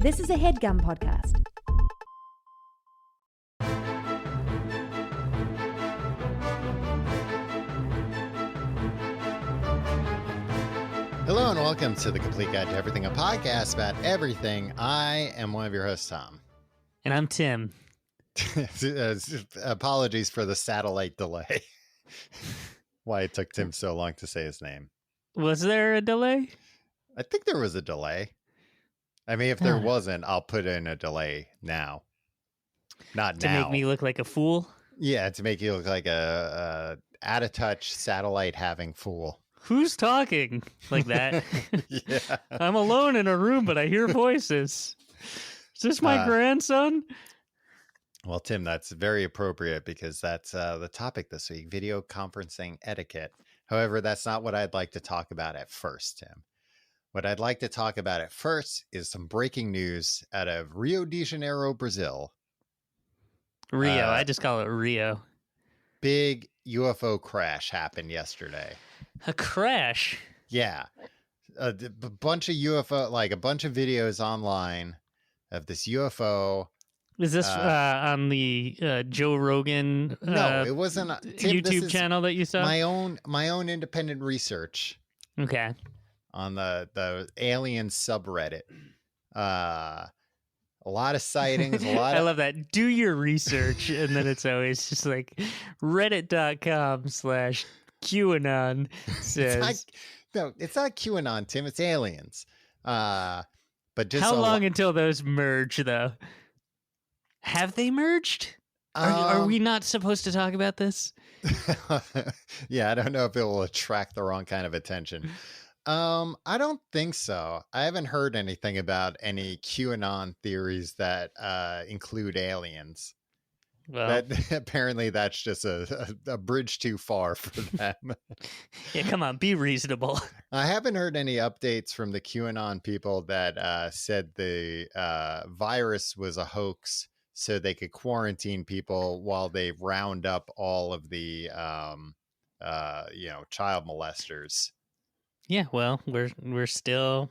This is a HeadGum podcast. Hello and welcome to The Complete Guide to Everything, a podcast about everything. I am one of your hosts, Tom. And I'm Tim. Apologies for the satellite delay. Why it took Tim so long to say his name. Was there a delay? I think there was a delay. I mean, if there wasn't, I'll put in a delay now. Not to now. make me look like a fool? Yeah, to make you look like a out-of-touch satellite-having fool. Who's talking like that? Yeah. I'm alone in a room, but I hear voices. Is this my grandson? Well, Tim, that's very appropriate because that's the topic this week, video conferencing etiquette. However, that's not what I'd like to talk about at first, Tim. What I'd like to talk about at first is some breaking news out of Rio de Janeiro, Brazil. Rio. I just call it Rio. Big UFO crash happened yesterday. A crash? Yeah. A bunch of UFO, like a bunch of videos online of this UFO. Is this on the Joe Rogan no, it wasn't Tim, YouTube channel that you saw? My own independent research. Okay. On the alien subreddit. A lot of sightings, a lot I of... love that. Do your research, and then it's always just like reddit.com/QAnon says... it's not QAnon, Tim. It's aliens. But just how long until those merge, though? Have they merged? Are we not supposed to talk about this? Yeah, I don't know if it will attract the wrong kind of attention. I don't think so. I haven't heard anything about any QAnon theories that include aliens. Well, apparently that's just a bridge too far for them. Yeah, come on, be reasonable. I haven't heard any updates from the QAnon people that said the virus was a hoax so they could quarantine people while they round up all of the child molesters. Yeah, well, we're still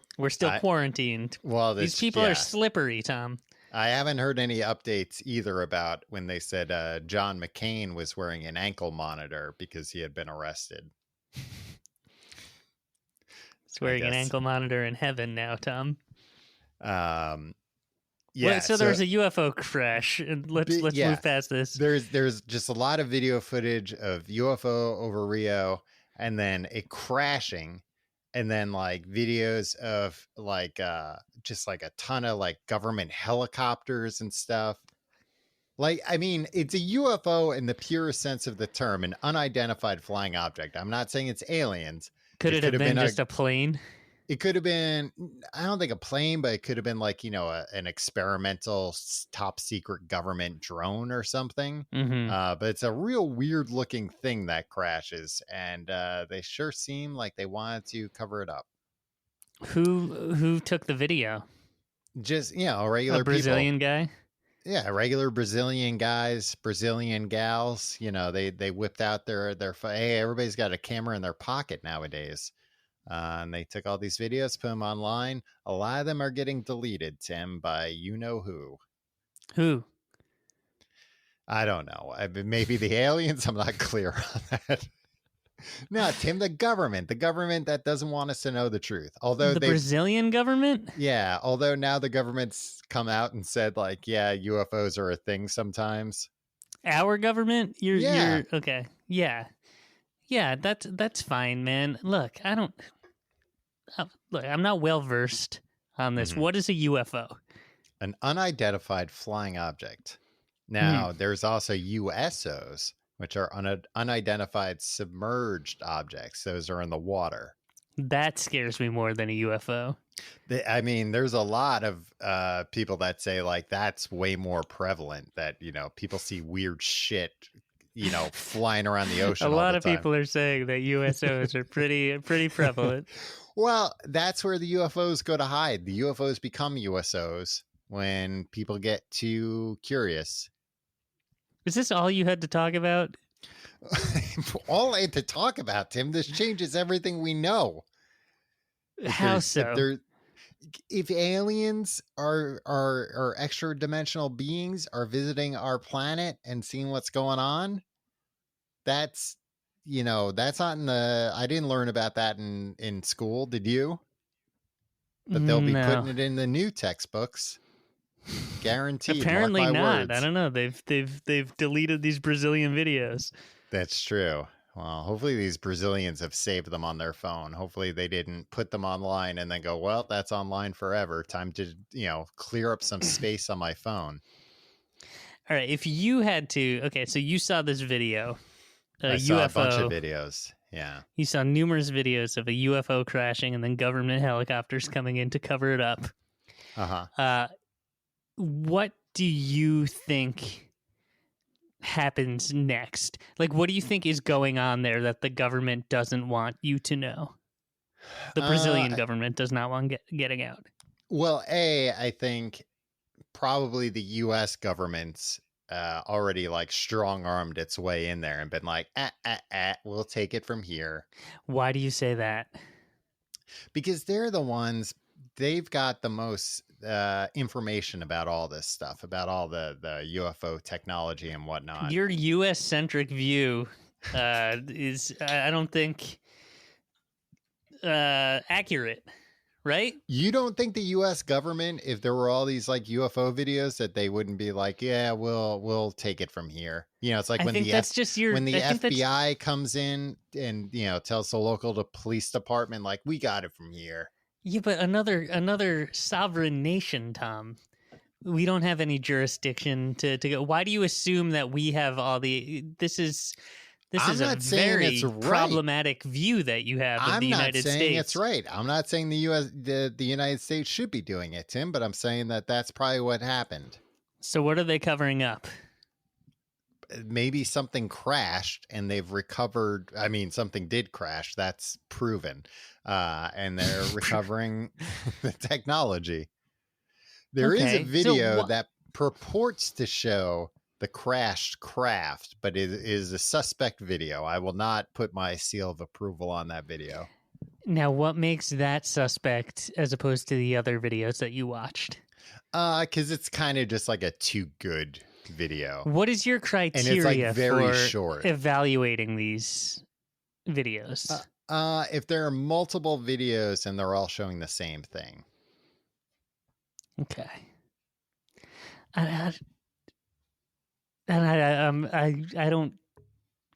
quarantined. Well, these people are slippery, Tom. I haven't heard any updates either about when they said John McCain was wearing an ankle monitor because he had been arrested. He's wearing an ankle monitor in heaven now, Tom. Yeah. Wait, so there's a UFO crash, and let's move past this. There's just a lot of video footage of UFO over Rio, and then it crashing. And then like videos of like just like a ton of like government helicopters and stuff. Like, I mean, it's a UFO in the purest sense of the term, an unidentified flying object. I'm not saying it's aliens. Could it have been just a plane? It could have been, I don't think a plane, but it could have been like, an experimental top secret government drone or something. Mm-hmm. But it's a real weird looking thing that crashes. And they sure seem like they wanted to cover it up. Who took the video? Just, a regular Brazilian guy? Yeah, regular Brazilian guys, Brazilian gals. They whipped out their hey, everybody's got a camera in their pocket nowadays. And they took all these videos, put them online. A lot of them are getting deleted, Tim, by you-know-who. Who? I don't know. Maybe the aliens? I'm not clear on that. No, Tim, the government that doesn't want us to know the truth. Although the Brazilian government? Yeah, although now the government's come out and said, like, yeah, UFOs are a thing sometimes. Our government? You're okay. Yeah. Yeah, that's fine, man. Look, I'm not well versed on this. Mm-hmm. What is a UFO? An unidentified flying object. Now, there's also USOs, which are unidentified submerged objects. Those are in the water. That scares me more than a UFO. There's a lot of people that say, like, that's way more prevalent, that, people see weird shit flying around the ocean. A lot of people are saying that USOs are pretty prevalent. Well, that's where the UFOs go to hide. The UFOs become USOs when people get too curious. Is this all you had to talk about? All I had to talk about, Tim. This changes everything we know. How so? if aliens are extra dimensional beings are visiting our planet and seeing what's going on, that's that's not in the I didn't learn about that in school. Did you? But they'll be No. putting it in the new textbooks. Guaranteed. Mark Apparently my not. I words. don't know. They've deleted these Brazilian videos. That's true. Well, hopefully these Brazilians have saved them on their phone. Hopefully they didn't put them online and then go, well, that's online forever. Time to, clear up some space on my phone. All right. If you had to, okay, so you saw this video, I UFO. saw a bunch of videos. Yeah. You saw numerous videos of a UFO crashing and then government helicopters coming in to cover it up. Uh-huh. What do you think happens next? Like, what do you think is going on there that the government doesn't want you to know? The Brazilian government does not want getting out. Well, I think probably the U.S. government's already like strong-armed its way in there and been like, we'll take it from here. Why do you say that? Because they're the ones, they've got the most information about all this stuff, about all the UFO technology and whatnot. Your U.S.-centric view is, I don't think, accurate, right? You don't think the U.S. government, if there were all these like UFO videos, that they wouldn't be like, yeah, we'll take it from here. It's like when the FBI comes in and tells the local police department like, we got it from here. Yeah, but another sovereign nation, Tom. We don't have any jurisdiction to go. Why do you assume that we have all the? This is a very problematic view that you have of the United States. I'm not saying it's right. I'm not saying the United States should be doing it, Tim, but I'm saying that that's probably what happened. So what are they covering up? Maybe something crashed and they've recovered. I mean, something did crash. That's proven. And they're recovering the technology. There is a video that purports to show the crashed craft, but it is a suspect video. I will not put my seal of approval on that video. Now, what makes that suspect as opposed to the other videos that you watched? Because it's kind of just like a too good video. What is your criteria and it's like very for short. Evaluating these videos? If there are multiple videos and they're all showing the same thing. Okay. I don't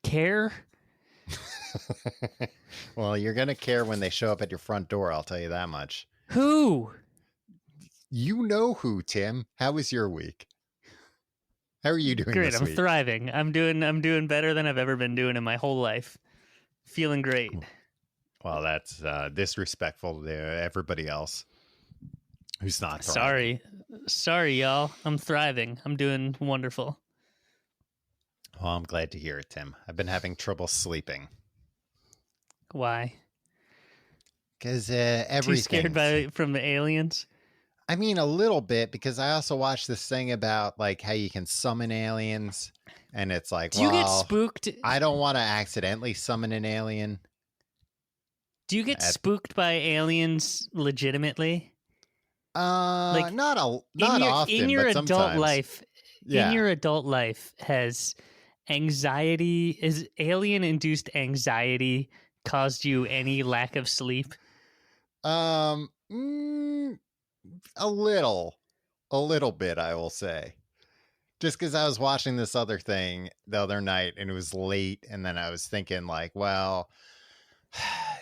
care. Well, you're gonna care when they show up at your front door. I'll tell you that much. Who? You know who, Tim? How was your week? How are you doing? Great. I'm thriving. I'm doing better than I've ever been doing in my whole life. Feeling great. Well, that's disrespectful to everybody else who's not thriving. Sorry, y'all. I'm thriving. I'm doing wonderful. Well, I'm glad to hear it, Tim. I've been having trouble sleeping. Why? Because everything. Too scared from the aliens? I mean, a little bit, because I also watched this thing about like how you can summon aliens, and it's like, do you get spooked? I don't want to accidentally summon an alien. Do you get spooked by aliens legitimately? Not often. In your but adult sometimes. life, Yeah. In your adult life, has alien-induced anxiety caused you any lack of sleep? A little bit, I will say. Just because I was watching this other thing the other night and it was late, and then I was thinking like, well,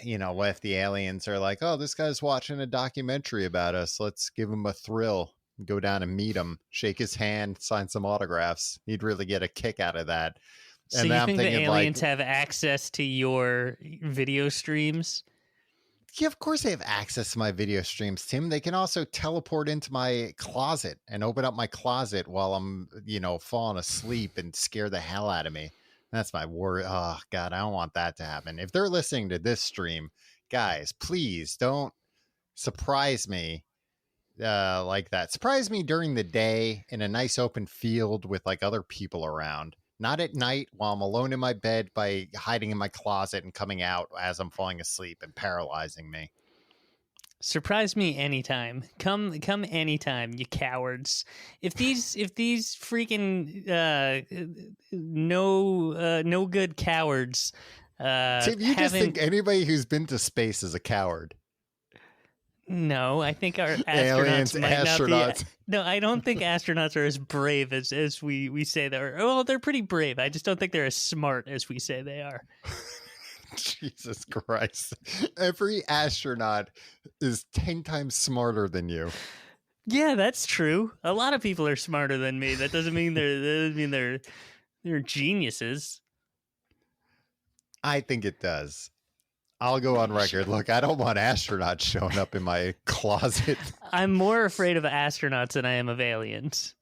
what if the aliens are like, oh, this guy's watching a documentary about us. Let's give him a thrill. Go down and meet him, shake his hand, sign some autographs. He'd really get a kick out of that. So and you think the aliens have access to your video streams? Yeah, of course they have access to my video streams, Tim. They can also teleport into my closet and open up my closet while I'm, falling asleep and scare the hell out of me. That's my worry. Oh, God, I don't want that to happen. If they're listening to this stream, guys, please don't surprise me like that. Surprise me during the day in a nice open field with like other people around. Not at night while I'm alone in my bed by hiding in my closet and coming out as I'm falling asleep and paralyzing me. Surprise me anytime. Come anytime, you cowards. If these freaking no good cowards Tim, you just think anybody who's been to space is a coward. No, I think our astronauts Aliens, might astronauts. not be. No, I don't think astronauts are as brave as we say they are. Well, they're pretty brave. I just don't think they're as smart as we say they are. Jesus Christ. Every astronaut is 10 times smarter than you. Yeah, that's true. A lot of people are smarter than me. That doesn't mean they're geniuses. I think it does. I'll go on record. Look, I don't want astronauts showing up in my closet. I'm more afraid of astronauts than I am of aliens.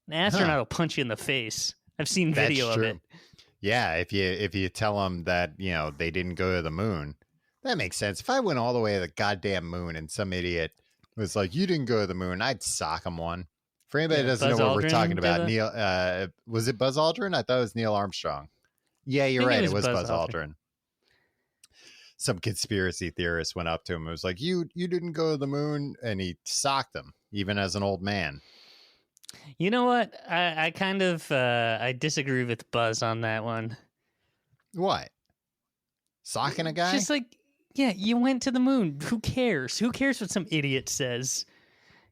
An astronaut will punch you in the face. I've seen video of it. Yeah, if you tell them that, they didn't go to the moon, that makes sense. If I went all the way to the goddamn moon and some idiot was like, you didn't go to the moon, I'd sock him one. For anybody that doesn't know what we're talking about, Neil, was it Buzz Aldrin? I thought it was Neil Armstrong. Yeah, you're right. It was Buzz Aldrin. Some conspiracy theorist went up to him and was like, you didn't go to the moon, and he socked him, even as an old man. You know what? I kind of I disagree with Buzz on that one. What? Socking a guy? Just like, yeah, you went to the moon. Who cares? Who cares what some idiot says?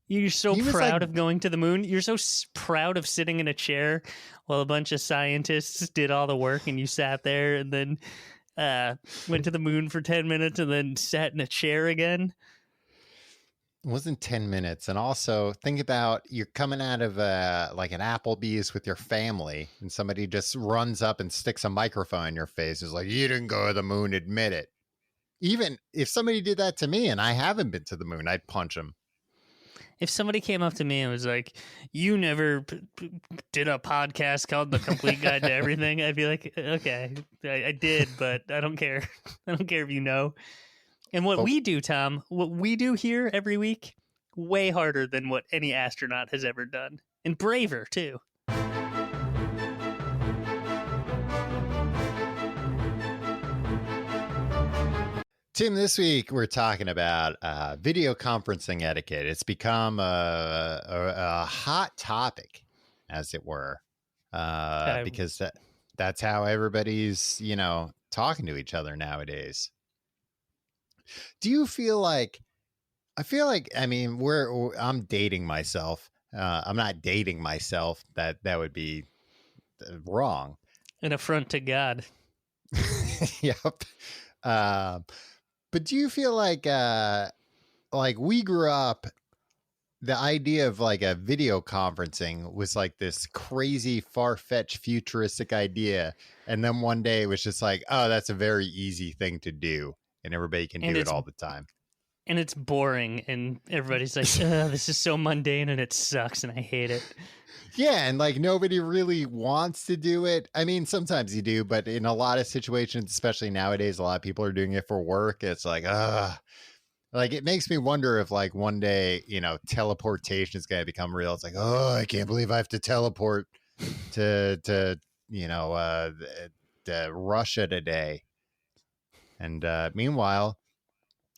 You're so proud of going to the moon. You're so proud of sitting in a chair while a bunch of scientists did all the work, and you sat there and then went to the moon for 10 minutes and then sat in a chair again. It wasn't 10 minutes. And also think about, you're coming out of like an Applebee's with your family, and somebody just runs up and sticks a microphone in your face. It's like, you didn't go to the moon, admit it. Even if somebody did that to me and I haven't been to the moon, I'd punch them. If somebody came up to me and was like, you never did a podcast called The Complete Guide to Everything, I'd be like, okay, I did, but I don't care. I don't care if you know. And what we do, Tom, what we do here every week, way harder than what any astronaut has ever done. And braver, too. Tim, this week we're talking about video conferencing etiquette. It's become a hot topic, as it were, because that's how everybody's, talking to each other nowadays. Do you feel like, I mean, I'm dating myself. I'm not dating myself. That would be wrong. An affront to God. Yep. But do you feel like we grew up, the idea of like a video conferencing was like this crazy, far-fetched, futuristic idea. And then one day it was just like, oh, that's a very easy thing to do. And everybody can do it all the time. And it's boring. And everybody's like, this is so mundane and it sucks and I hate it. Yeah. And like nobody really wants to do it. I mean, sometimes you do, but in a lot of situations, especially nowadays, a lot of people are doing it for work. It's like, like it makes me wonder if like one day, teleportation is going to become real. It's like, oh, I can't believe I have to teleport to Russia today. And meanwhile,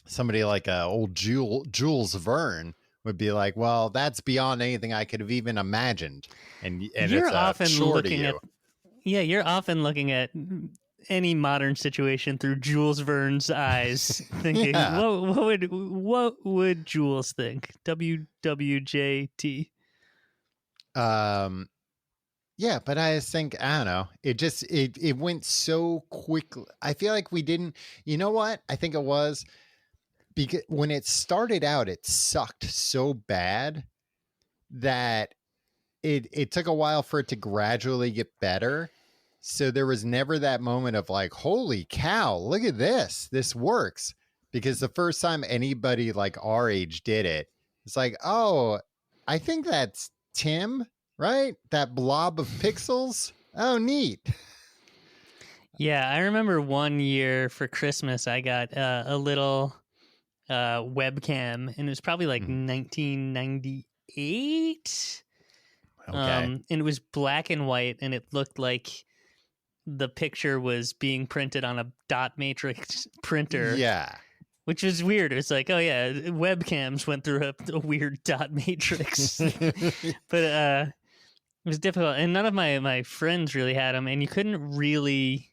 somebody like old Jules Verne would be like, well, that's beyond anything I could have even imagined. And you're it's often chore looking to you. at, you're often looking at any modern situation through Jules Verne's eyes, thinking, what would Jules think? WWJT. Yeah, but I just think, I don't know. It went so quickly. I feel like we didn't, you know what? I think it was because when it started out, it sucked so bad that it took a while for it to gradually get better. So there was never that moment of like, holy cow, look at this. This works. Because the first time anybody like our age did it, it's like, oh, I think that's Tim. Right? That blob of pixels. Oh, neat. Yeah, I remember one year for Christmas, I got a little webcam, and it was probably like 1998. Okay. And it was black and white, and it looked like the picture was being printed on a dot matrix printer. Yeah. which was weird. It was like, oh yeah, webcams went through a weird dot matrix, but it was difficult, and none of my friends really had them, and you couldn't really.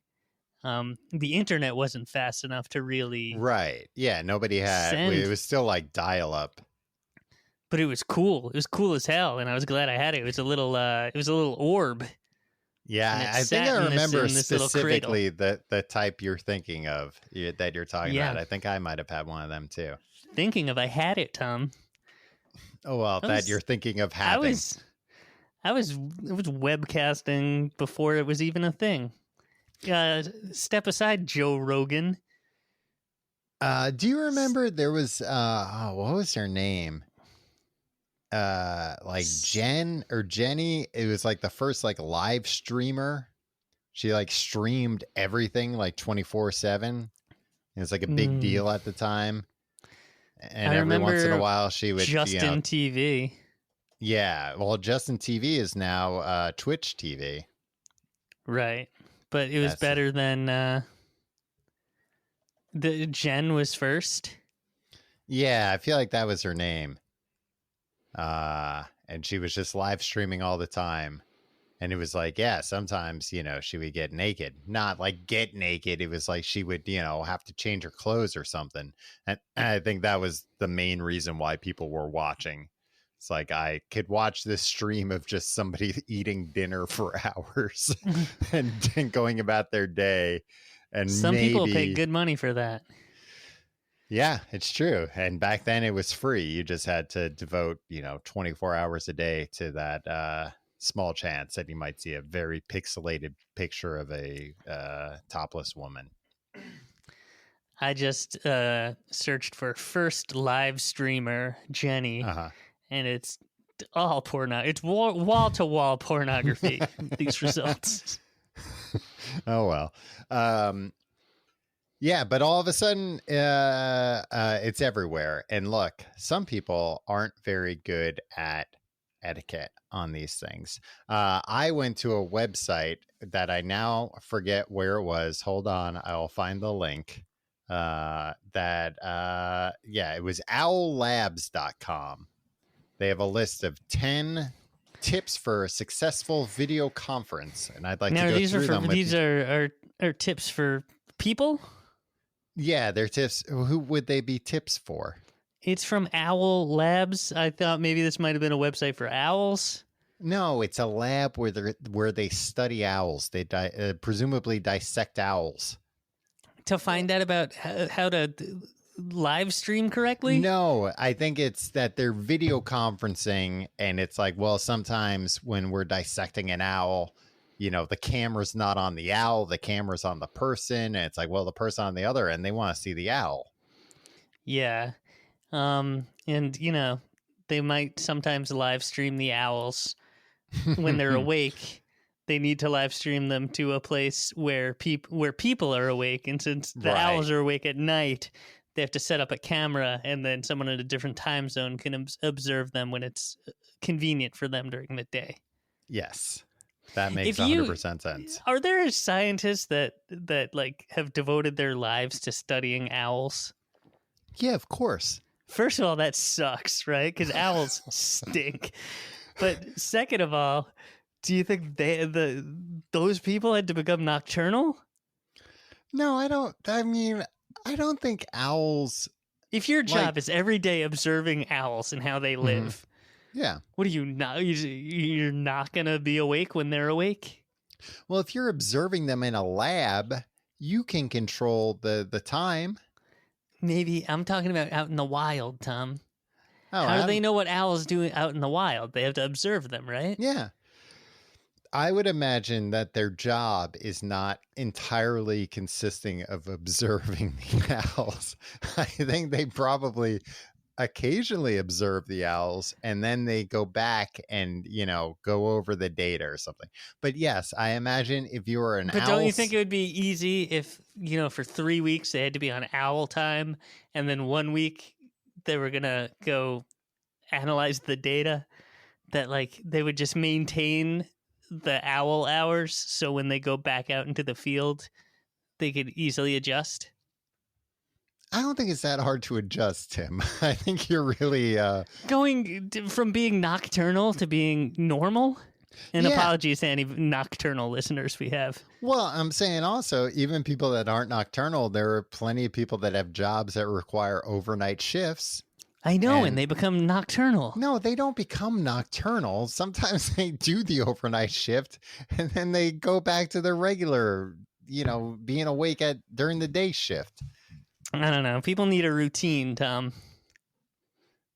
The internet wasn't fast enough to really Right. Yeah. Nobody had. send, It was still like dial up. but it was cool. It was cool as hell, and I was glad I had it. It was a little orb. Yeah, I think I remember specifically the type you're thinking of that you're talking about. I think I might have had one of them too. Thinking of, I had it, Tom. Oh well, that you're thinking of having. I was webcasting before it was even a thing. Step aside, Joe Rogan. Do you remember there was what was her name? Like Jen or Jenny. It was like the first like live streamer. She like streamed everything like 24/7. It was like a big deal at the time. And every once in a while she would Justin TV. Yeah, well, Justin TV is now Twitch TV. Right. But it was better than the Jen was first. Yeah, I feel like that was her name. And she was just live streaming all the time. And it was like, yeah, sometimes, she would get naked. Not like get naked. It was like she would, have to change her clothes or something. And I think that was the main reason why people were watching. It's like I could watch this stream of just somebody eating dinner for hours and going about their day. And some people pay good money for that. Yeah, it's true. And back then it was free. You just had to devote, 24 hours a day to that small chance that you might see a very pixelated picture of a topless woman. I just searched for first live streamer, Jenny. And it's all porno. It's wall to wall pornography. These results. Oh well, yeah. But all of a sudden, it's everywhere. And look, some people aren't very good at etiquette on these things. I went to a website that I now forget where it was. Hold on, I'll find the link. It was owllabs.com. They have a list of 10 tips for a successful video conference, and I'd like to go through them. These are tips for people? Yeah, they're tips. Who would they be tips for? It's from Owl Labs. I thought maybe this might have been a website for owls. No, it's a lab where they study owls. They presumably dissect owls. To find out about how to live stream correctly? No, I think it's that they're video conferencing, and it's like, well, sometimes when we're dissecting an owl, the camera's not on the owl, the camera's on the person, and it's like, well, the person on the other end, they want to see the owl. Yeah. And they might sometimes live stream the owls when they're awake. They need to live stream them to a place where people are awake, and since the owls are awake at night, they have to set up a camera, and then someone in a different time zone can observe them when it's convenient for them during the day. Yes, that makes 100% sense. Are there scientists that like have devoted their lives to studying owls? Yeah, of course. First of all, that sucks, right? Because owls stink. But second of all, do you think those people had to become nocturnal? No, I don't. I mean, I don't think owls. If your job is every day observing owls and how they live, yeah, what are you not? You're not gonna be awake when they're awake. Well, if you're observing them in a lab, you can control the time. Maybe I'm talking about out in the wild, Tom. How do they know what owls do out in the wild? They have to observe them, right? Yeah. I would imagine that their job is not entirely consisting of observing the owls. I think they probably occasionally observe the owls, and then they go back and, go over the data or something. But yes, I imagine if you were an owl. But don't you think it would be easy if, for 3 weeks they had to be on owl time, and then 1 week they were going to go analyze the data, that like they would just maintain the owl hours, so when they go back out into the field, they could easily adjust? I don't think it's that hard to adjust, Tim. I think you're really going from being nocturnal to being normal. And apologies to any nocturnal listeners we have. Well, I'm saying also, even people that aren't nocturnal, there are plenty of people that have jobs that require overnight shifts. I know, and they become nocturnal. No, they don't become nocturnal. Sometimes they do the overnight shift, and then they go back to their regular, being awake during the day shift. I don't know. People need a routine, Tom.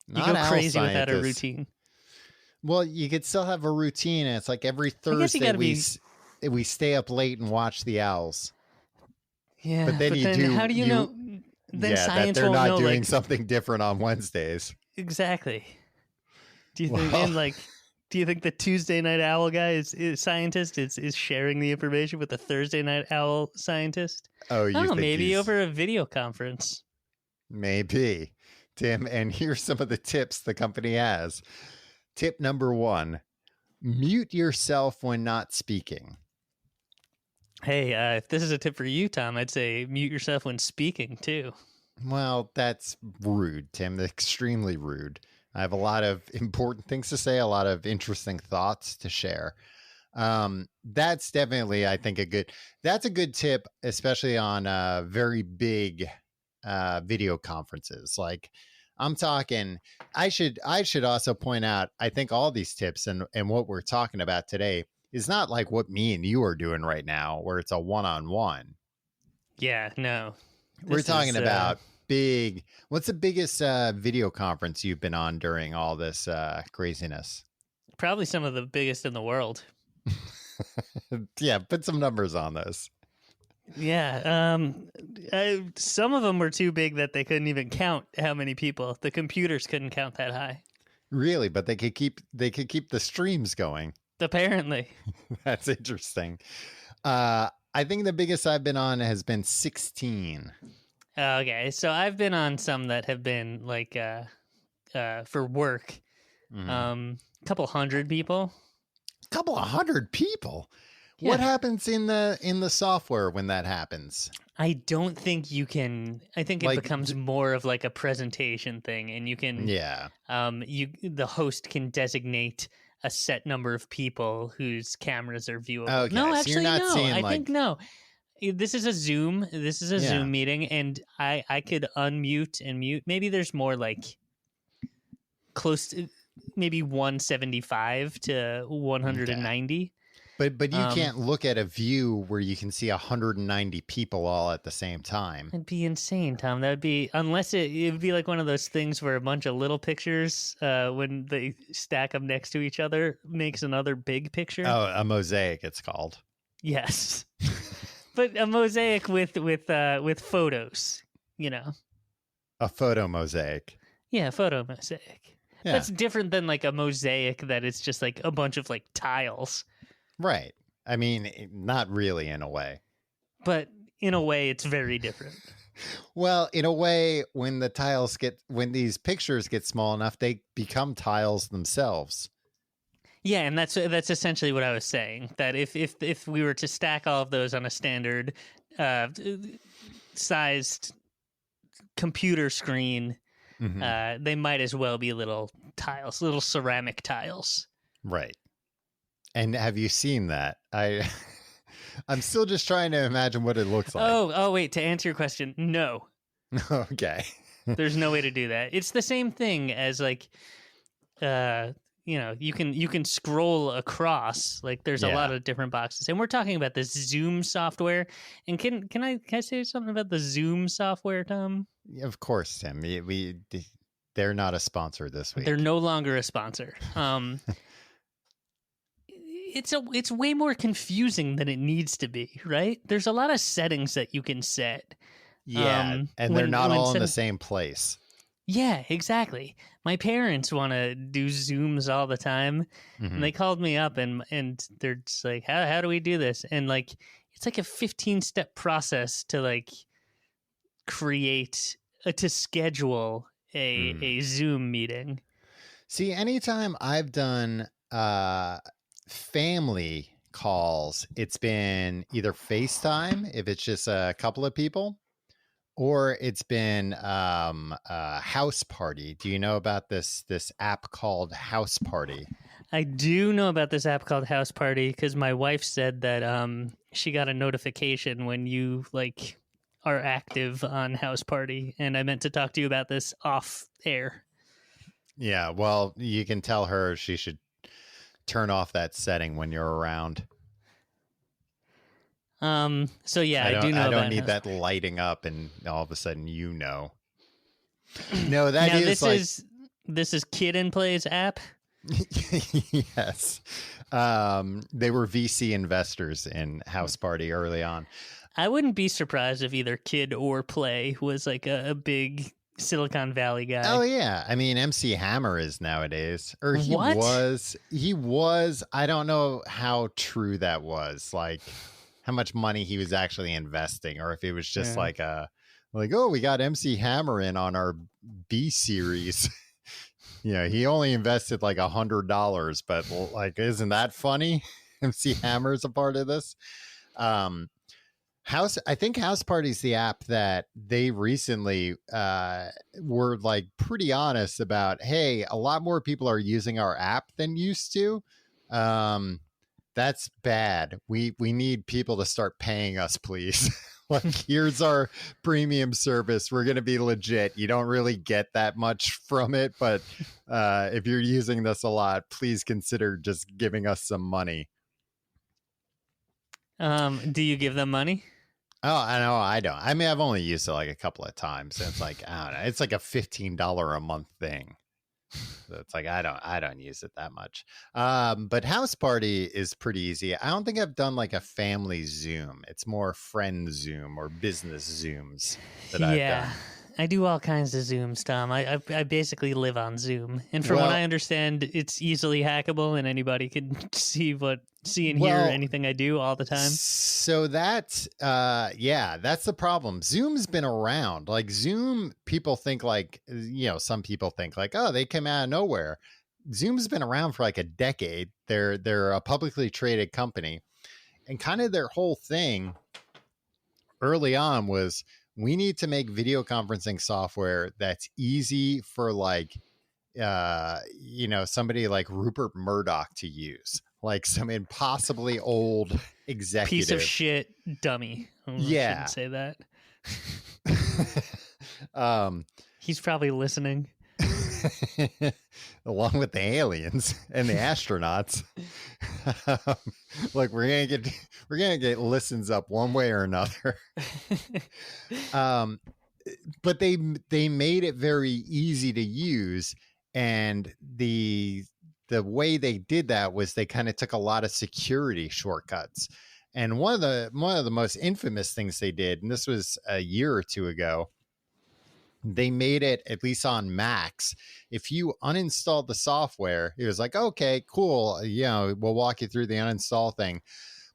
You go crazy without a routine. Well, you could still have a routine, and it's like every Thursday we stay up late and watch the owls. Yeah, but then how do you know? Then science that they're not know, doing something different on Wednesdays. Exactly. Do you think? Do you think the Tuesday night owl guy is scientist is sharing the information with the Thursday night owl scientist? Oh, you think maybe over a video conference. Maybe, Tim. And here's some of the tips the company has. Tip number 1: mute yourself when not speaking. Hey, if this is a tip for you, Tom, I'd say mute yourself when speaking too. Well, that's rude, Tim. Extremely rude. I have a lot of important things to say, a lot of interesting thoughts to share. That's definitely, I think, that's a good tip, especially on very big video conferences. Like, I'm talking, I should also point out, I think all these tips and what we're talking about today is not like what me and you are doing right now, where it's a one-on-one. Yeah, no. We're talking about big. What's the biggest video conference you've been on during all this craziness? Probably some of the biggest in the world. Yeah, put some numbers on this. Yeah, some of them were too big that they couldn't even count how many people. The computers couldn't count that high. Really, but they could keep the streams going. Apparently. That's interesting. I think the biggest I've been on has been 16. Okay, so I've been on some that have been like for work. A couple hundred people. Couple of hundred people? Yeah. What happens in the software when that happens? I don't think you can. I think it becomes more of like a presentation thing, and you can. Yeah. The host can designate a set number of people whose cameras are viewable. Okay, no, actually, so you're not no. seeing, I think no. This is a Zoom. This is a Zoom meeting, and I could unmute and mute. Maybe there's more like close to maybe 175 to 190. Okay. But you can't look at a view where you can see 190 people all at the same time. It'd be insane, Tom. That would be, unless it would be like one of those things where a bunch of little pictures, when they stack them next to each other, makes another big picture. Oh, a mosaic, it's called. Yes, but a mosaic with photos. A photo mosaic. Yeah, photo mosaic. Yeah. That's different than like a mosaic that it's just like a bunch of like tiles. Right. I mean, not really in a way. But in a way, it's very different. Well, in a way, when these pictures get small enough, they become tiles themselves. Yeah, and that's essentially what I was saying. That if we were to stack all of those on a standard sized computer screen, they might as well be little tiles, little ceramic tiles. Right. And have you seen that? I'm still just trying to imagine what it looks like. Oh, wait. To answer your question, no. Okay. There's no way to do that. It's the same thing as like, you can scroll across. Like there's a lot of different boxes, and we're talking about the Zoom software. And can I say something about the Zoom software, Tom? Of course, Tim. They're not a sponsor this week. They're no longer a sponsor. It's way more confusing than it needs to be, right? There's a lot of settings that you can set. Yeah, and they're not all in the same place. Yeah, exactly. My parents want to do Zooms all the time, and they called me up and they're just like, how do we do this? And like, it's like a 15-step process to like to schedule a Zoom meeting. See, anytime I've done family calls, it's been either FaceTime if it's just a couple of people, Or it's been House Party. Do you know about this app called House Party? I do know about this app called House Party because my wife said that she got a notification when you like are active on House Party, and I meant to talk to you about this off air. Yeah, well, you can tell her she should turn off that setting when you're around. So yeah, I do know I about don't need House that Party. lighting up and all of a sudden you know. No, that Now is like this is Kid and Play's app. yes. They were VC investors in House Party early on. I wouldn't be surprised if either Kid or Play was like a big Silicon Valley guy. Oh yeah, I mean MC Hammer is nowadays, or he What? was. He was. I don't know how true that was. Like how much money he was actually investing, or if it was just like oh, we got MC Hammer in on our B series. Yeah, he only invested like $100, but like, isn't that funny? MC Hammer's a part of this. I think House Party's the app that they recently were like pretty honest about. Hey, a lot more people are using our app than used to. That's bad. We need people to start paying us, please. Like, here's our premium service. We're going to be legit. You don't really get that much from it, but if you're using this a lot, please consider just giving us some money. Do you give them money? Oh, I know. I don't. I mean, I've only used it like a couple of times. And it's like, I don't know. It's like a $15 a month thing. So it's like, I don't use it that much. But House Party is pretty easy. I don't think I've done like a family Zoom. It's more friend Zoom or business Zooms that I've done. I do all kinds of Zooms, Tom. I basically live on Zoom, and from what I understand, it's easily hackable, and anybody can see and hear anything I do all the time. So that's that's the problem. Zoom's been around. Like Zoom, people think like some people think like, oh, they came out of nowhere. Zoom's been around for like a decade. They're a publicly traded company, and kind of their whole thing early on was, we need to make video conferencing software that's easy for like, somebody like Rupert Murdoch to use, like some impossibly old executive. Piece of shit dummy. I shouldn't say that. He's probably listening. Along with the aliens and the astronauts. Like we're gonna get listens up one way or another. But they made it very easy to use, and the way they did that was they kind of took a lot of security shortcuts. And one of the most infamous things they did, and this was a year or two ago, they made it, at least on Macs, if you uninstalled the software, it was like, okay, cool. We'll walk you through the uninstall thing,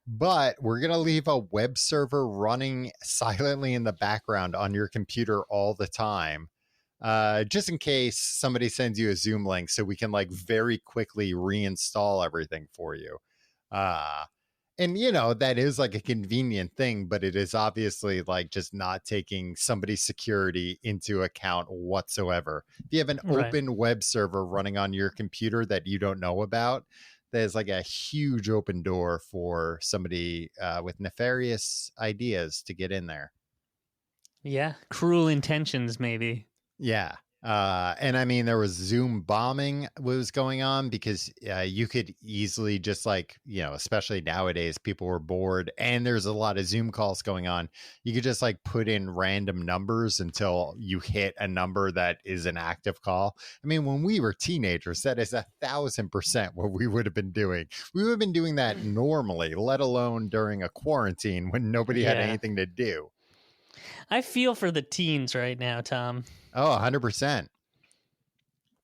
but we're going to leave a web server running silently in the background on your computer all the time. Just in case somebody sends you a Zoom link so we can like very quickly reinstall everything for you. And, that is like a convenient thing, but it is obviously like just not taking somebody's security into account whatsoever. If you have an open web server running on your computer that you don't know about, there's like a huge open door for somebody with nefarious ideas to get in there. Yeah. Cruel intentions, maybe. Yeah. And I mean, there was Zoom bombing was going on because you could easily just like, especially nowadays, people were bored and there's a lot of Zoom calls going on. You could just like put in random numbers until you hit a number that is an active call. I mean, when we were teenagers, that is 1,000% what we would have been doing. We would have been doing that normally, let alone during a quarantine when nobody had anything to do. I feel for the teens right now, Tom. Oh, 100%.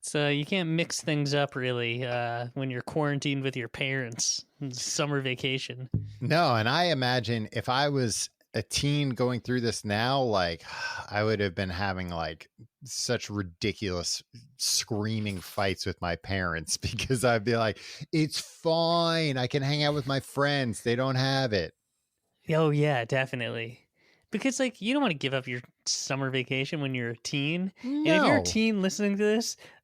So you can't mix things up really when you're quarantined with your parents. Summer vacation. No, and I imagine if I was a teen going through this now, like I would have been having like such ridiculous screaming fights with my parents because I'd be like, it's fine. I can hang out with my friends. They don't have it. Oh, yeah, definitely. Because, like, you don't want to give up your summer vacation when you're a teen. No. And if you're a teen listening to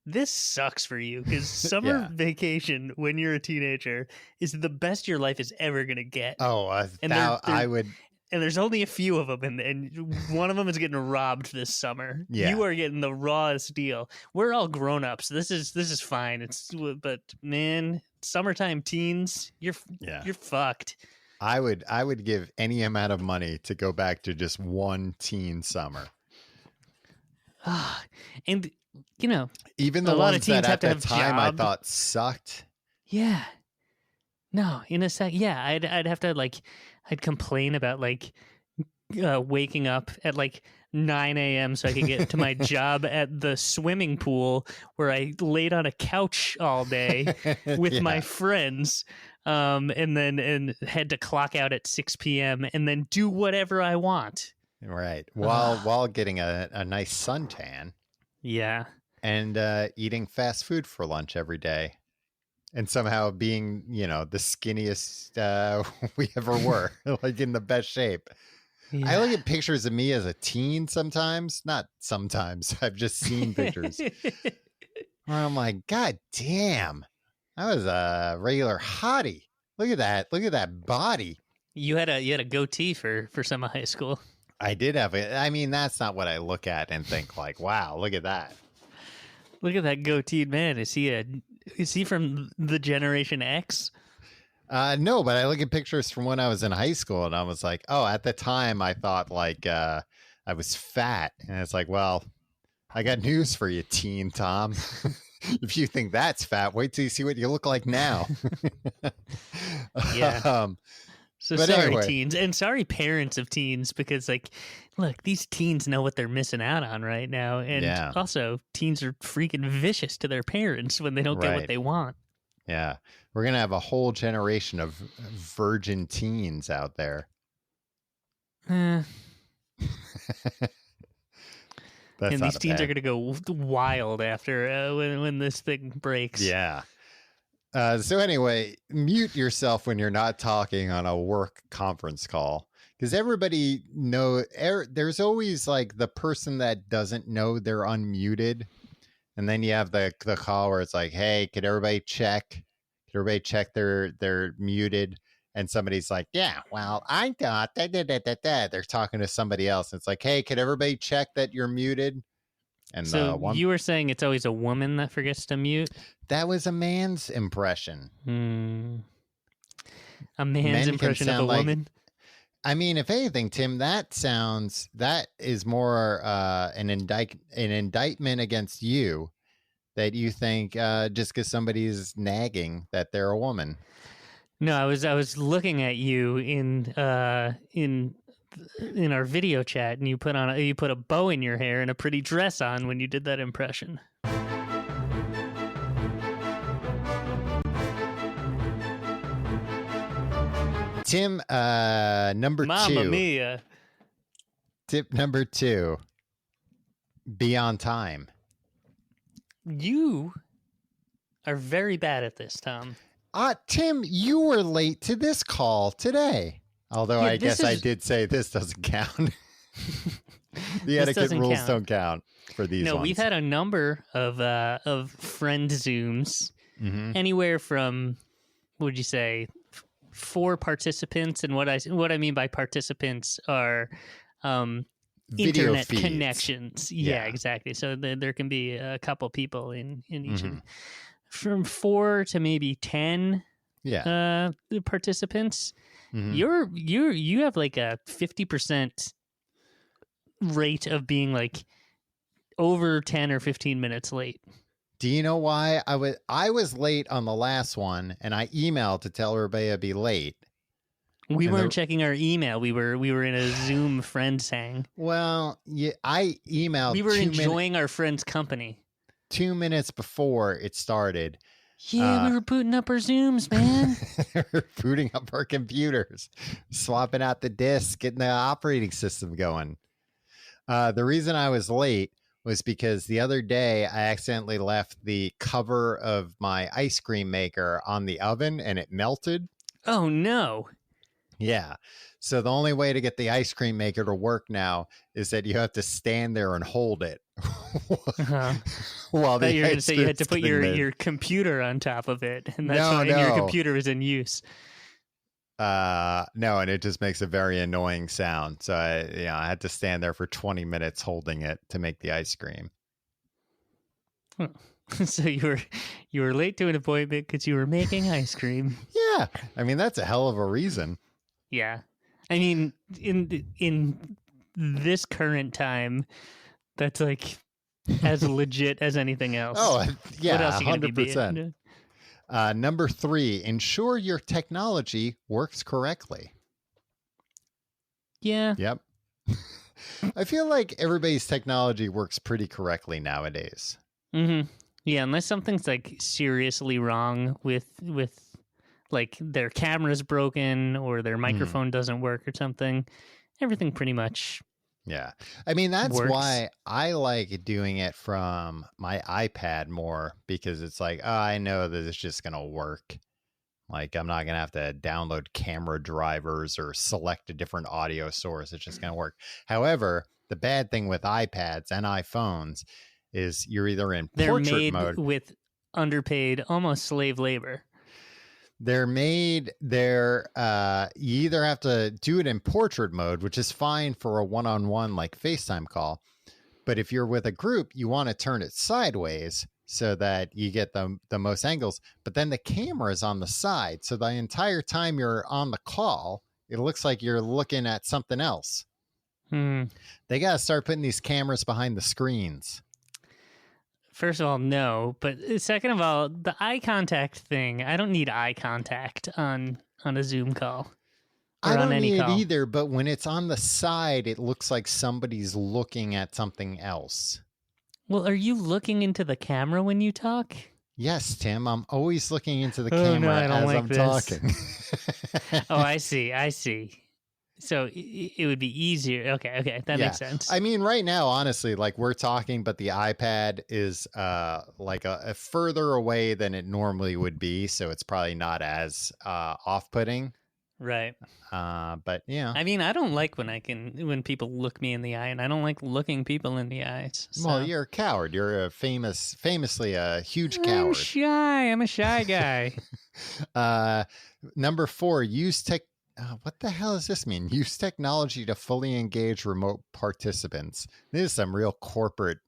this sucks for you. Because summer vacation when you're a teenager is the best your life is ever going to get. Oh, I would. And there's only a few of them, and one of them is getting robbed this summer. Yeah. You are getting the rawest deal. We're all grown ups. This is fine. But man, summertime teens, you're fucked. I would give any amount of money to go back to just one teen summer. And you know, even the ones that at the time I thought sucked. Yeah. No, in a sec. Yeah, I'd have to I'd complain about waking up at 9 a.m. so I could get to my job at the swimming pool where I laid on a couch all day with my friends, and had to clock out at 6 p.m. and then do whatever I want. Right. While getting a nice suntan. Yeah. And eating fast food for lunch every day. And somehow being, the skinniest we ever were, in the best shape. Yeah. I look at pictures of me as a teen sometimes. Not sometimes. I've just seen pictures. Where I'm like, God damn. I was a regular hottie. Look at that. Look at that body. You had a goatee for some of high school. I did have it. I mean, that's not what I look at and think wow, look at that. Look at that goateed man. Is he from the Generation X? No, but I look at pictures from when I was in high school and I was like, oh, at the time I thought I was fat. And it's like, well, I got news for you, teen Tom. If you think that's fat, wait till you see what you look like now. Yeah. So sorry, anyway. Teens, and sorry, parents of teens, because look, these teens know what they're missing out on right now, and also teens are freaking vicious to their parents when they don't get what they want. Yeah, we're gonna have a whole generation of virgin teens out there. And these teens are gonna go wild after when this thing breaks. Yeah. So anyway, mute yourself when you're not talking on a work conference call, because everybody there's always the person that doesn't know they're unmuted. And then you have the call where it's like, hey, could everybody check they're muted? And somebody's like, yeah, well, I thought that. They're talking to somebody else. It's like, hey, could everybody check that you're muted? And so you were saying it's always a woman that forgets to mute? That was a man's impression. A man's impression of a woman? I mean, if anything, Tim, that is more an indictment against you, that you think just because somebody's nagging that they're a woman. No, I was looking at you in our video chat, and you put a bow in your hair and a pretty dress on when you did that impression. Tim, number Mamma 2. Mia. Tip number 2. Be on time. You are very bad at this, Tom. Tim, you were late to this call today. Although I guess I did say this doesn't count. The etiquette rules don't count for these ones. No, we've had a number of friend Zooms, anywhere from, what would you say, 4 participants, and what I mean by participants are internet feeds. Connections. Yeah, exactly. So there can be a couple people in each of them. From 4 to maybe 10 participants. You have a 50% rate of being over 10 or 15 minutes late. Do you know why I was late on the last one, and I emailed to tell everybody I'd be late. We weren't checking our email. We were in a Zoom friends hang. Well, I emailed. We were enjoying our friends' company. 2 minutes before it started. Yeah, we were booting up our Zooms, man. We're booting up our computers, swapping out the disks, getting the operating system going. The reason I was late was because the other day I accidentally left the cover of my ice cream maker on the oven and it melted. Oh, no. Yeah. So the only way to get the ice cream maker to work now is that you have to stand there and hold it Uh-huh. while Thought the you were going to ice say you had to cream's put getting made. your computer on top of it, and that's No, why no. your computer is in use. No, and it just makes a very annoying sound. So I had to stand there for 20 minutes holding it to make the ice cream. So you were late to an appointment because you were making ice cream. Yeah. I mean, that's a hell of a reason. Yeah, I mean, in this current time, that's like as legit as anything else. Oh, yeah, what else are you going to be 100%. being? Number 3, ensure your technology works correctly. Yeah. Yep. I feel like everybody's technology works pretty correctly nowadays. Mm-hmm. Yeah, unless something's like seriously wrong with like their camera's broken or their microphone doesn't work or something, everything pretty much. Yeah. I mean, that's works. why I like doing it from my iPad more, because it's like, oh, I know that it's just going to work. Like, I'm not going to have to download camera drivers or select a different audio source. It's just going to work. However, the bad thing with iPads and iPhones is you're either in portrait made mode with underpaid, almost slave labor. You either have to do it in portrait mode, which is fine for a one-on-one like FaceTime call. But if you're with a group, you want to turn it sideways so that you get the most angles. But then the camera is on the side. So the entire time you're on the call, it looks like you're looking at something else. They got to start putting these cameras behind the screens. First of all, no. But second of all, the eye contact thing, I don't need eye contact on a Zoom call. I don't need it either, but when it's on the side, it looks like somebody's looking at something else. Well, are you looking into the camera when you talk? Yes, Tim. I'm always looking into the camera I'm talking. Oh, I see. So it would be easier. Okay, that makes sense. I mean, right now, honestly, like we're talking, but the iPad is like a further away than it normally would be, so it's probably not as off-putting. Right. But yeah. I mean, I don't like when people look me in the eye, and I don't like looking people in the eyes. So. Well, you're a coward. You're a famously a huge coward. I'm a shy guy. Number 4, use tech. What the hell does this mean? Use technology to fully engage remote participants. This is some real corporate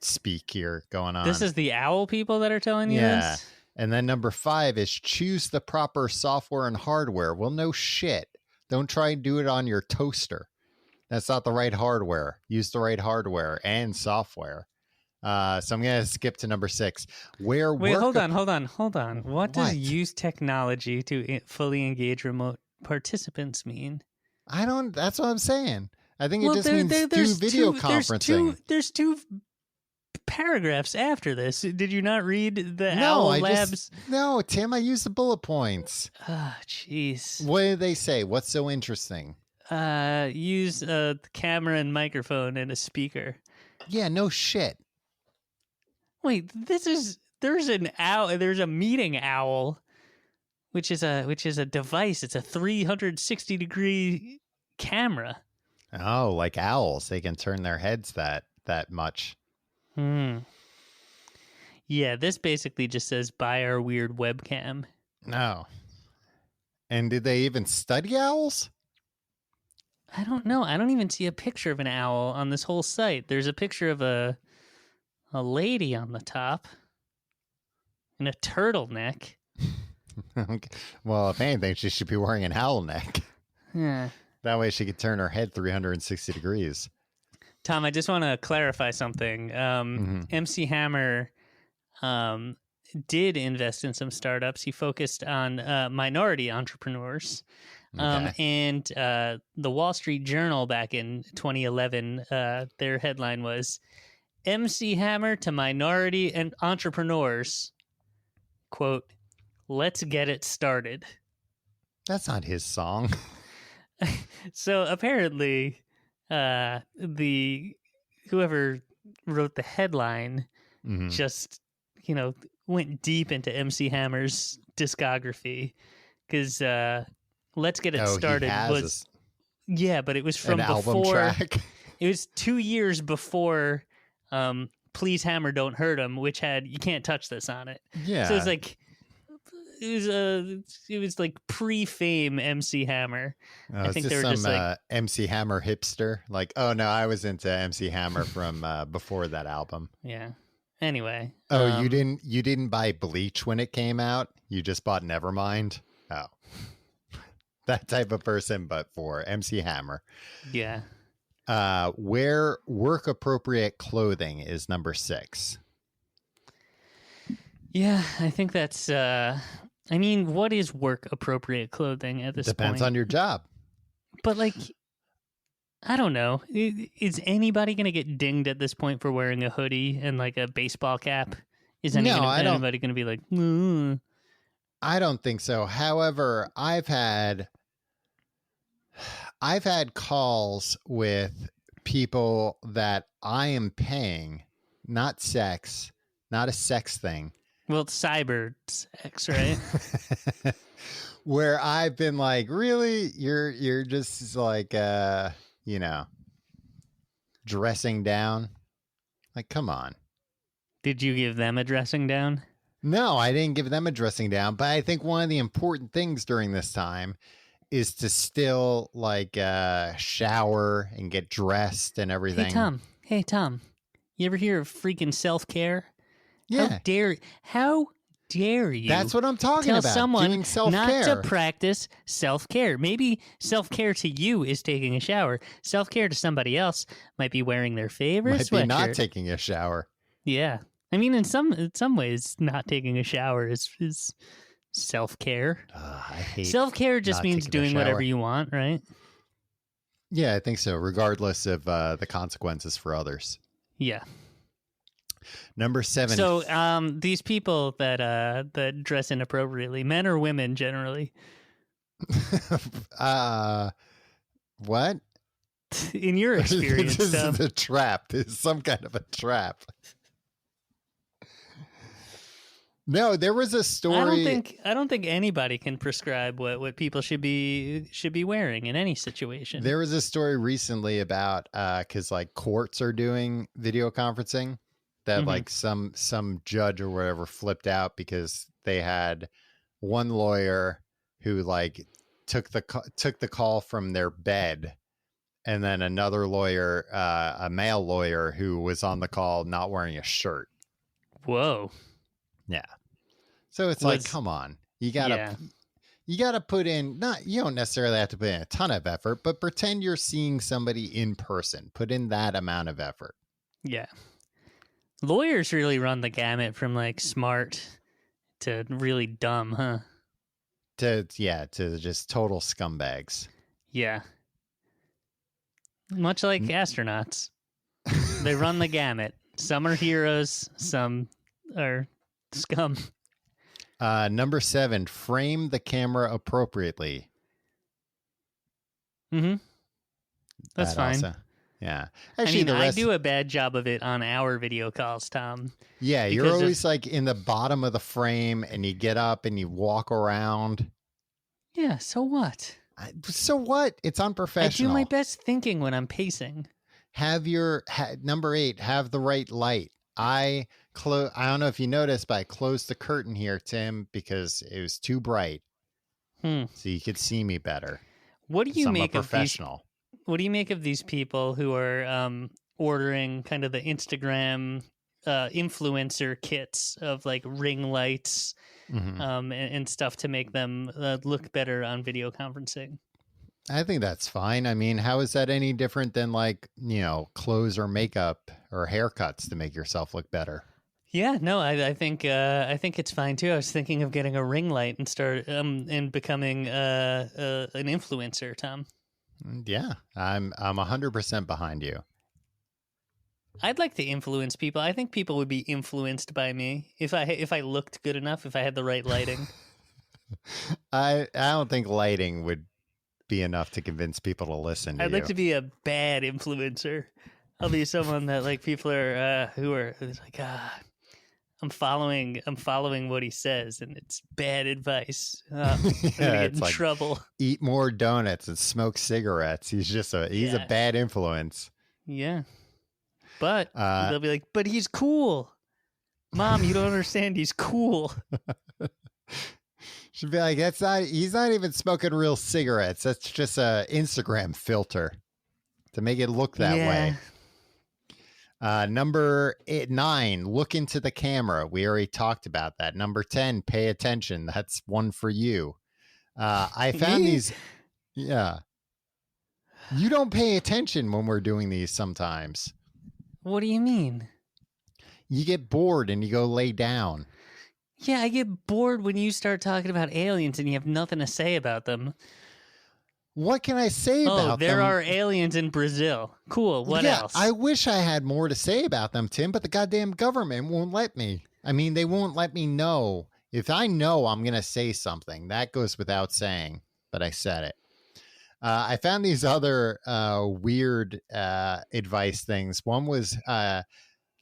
speak here going on. This is the owl people that are telling you this? And then number 5 is choose the proper software and hardware. Well, no shit. Don't try and do it on your toaster. That's not the right hardware. Use the right hardware and software. So I'm going to skip to number 6. Wait, hold on. What does use technology to fully engage remote participants mean? That's what I'm saying. I think it just means do video conferencing. There's two paragraphs after this. Did you not read the Owl Labs? No, Tim, I used the bullet points. Ah, jeez. What did they say? What's so interesting? Use a camera and microphone and a speaker. Yeah, no shit. Wait, there's a meeting owl, which is a device. It's a 360-degree camera. Oh, like owls. They can turn their heads that much. Yeah, this basically just says buy our weird webcam. No. And did they even study owls? I don't know. I don't even see a picture of an owl on this whole site. There's a picture of a lady on the top in a turtleneck. Okay. Well, if anything, she should be wearing an owl neck. Yeah. That way she could turn her head 360 degrees. Tom, I just want to clarify something. MC Hammer did invest in some startups. He focused on minority entrepreneurs. Okay. And the Wall Street Journal back in 2011, their headline was MC Hammer to minority and entrepreneurs. Quote, let's get it started. That's not his song. So apparently, whoever wrote the headline just, went deep into MC Hammer's discography because Let's Get It Started was yeah, but it was from an before album track. It was 2 years before Please Hammer Don't Hurt 'Em, which had You Can't Touch This on it. Yeah. So it's like it was like pre-fame MC Hammer. I think they were just like MC Hammer hipster. Like, oh no, I was into MC Hammer from before that album. Yeah. Anyway. Oh, you didn't buy Bleach when it came out? You just bought Nevermind? Oh. That type of person, but for MC Hammer. Yeah. Wear work appropriate clothing is number 6. Yeah, I think that's I mean, what is work appropriate clothing at this point? Depends on your job. But like, I don't know. Is anybody going to get dinged at this point for wearing a hoodie and like a baseball cap? Is anybody going to be like, I don't think so. However, I've had calls with people that I am paying, not sex, not a sex thing. Well, it's cyber sex, right? Where I've been like, really? You're just like, dressing down? Like, come on. Did you give them a dressing down? No, I didn't give them a dressing down. But I think one of the important things during this time is to still like shower and get dressed and everything. Hey, Tom. You ever hear of freaking self-care? Yeah. How dare you? That's what I'm talking about. Tell someone doing self-care. Not to practice self-care. Maybe self-care to you is taking a shower. Self-care to somebody else might be wearing their favorite sweatshirt. Might be not taking a shower. Yeah. I mean, in some ways, not taking a shower is self-care. I hate self-care just means doing whatever you want, right? Yeah, I think so, regardless of the consequences for others. Yeah. Number 7. So, these people that dress inappropriately, men or women generally? What? In your experience, this is a trap. This is some kind of a trap. No, there was a story. I don't think anybody can prescribe what people should be wearing in any situation. There was a story recently about because like courts are doing video conferencing. That like some judge or whatever flipped out because they had one lawyer who like took the call from their bed, and then another lawyer, a male lawyer, who was on the call not wearing a shirt. Whoa. Yeah. So it's like, come on, you gotta put in. You don't necessarily have to put in a ton of effort, but pretend you're seeing somebody in person. Put in that amount of effort. Yeah. Lawyers really run the gamut from like smart to really dumb, huh? To just total scumbags. Yeah. Much like astronauts. They run the gamut. Some are heroes, some are scum. Number 7, frame the camera appropriately. Mm-hmm. That's fine. Also. Yeah. Actually, I do a bad job of it on our video calls, Tom. Yeah, you're always like in the bottom of the frame and you get up and you walk around. Yeah, so what? So what? It's unprofessional. I do my best thinking when I'm pacing. Number 8, have the right light. I don't know if you noticed, but I closed the curtain here, Tim, because it was too bright. So you could see me better. What do you make of professional? What do you make of these people who are ordering kind of the Instagram influencer kits of like ring lights and stuff to make them look better on video conferencing? I think that's fine. I mean, how is that any different than like, clothes or makeup or haircuts to make yourself look better? Yeah, no, I think it's fine too. I was thinking of getting a ring light and start and becoming an influencer, Tom. Yeah, I'm 100% behind you. I'd like to influence people. I think people would be influenced by me if I looked good enough, if I had the right lighting. I don't think lighting would be enough to convince people to listen to you. I'd like to be a bad influencer. I'll be someone that like people are who are like I'm following what he says, and it's bad advice. I'm Yeah, gonna get it's in like trouble. eat more donuts and smoke cigarettes. He's a bad influence. Yeah. But Uh, they'll be like, but he's cool. Mom, you don't understand. He's cool. Should be like, he's not even smoking real cigarettes. That's just a Instagram filter to make it look that way. Number 9, look into the camera. We already talked about that. Number 10, pay attention. That's one for you. I found these. Yeah. You don't pay attention when we're doing these sometimes. What do you mean? You get bored and you go lay down. Yeah, I get bored when you start talking about aliens and you have nothing to say about them. What can I say about them? Oh, there are aliens in Brazil. Cool. What else? I wish I had more to say about them, Tim, but the goddamn government won't let me. I mean, they won't let me know. If I know I'm going to say something, that goes without saying, but I said it. I found these other weird advice things. One was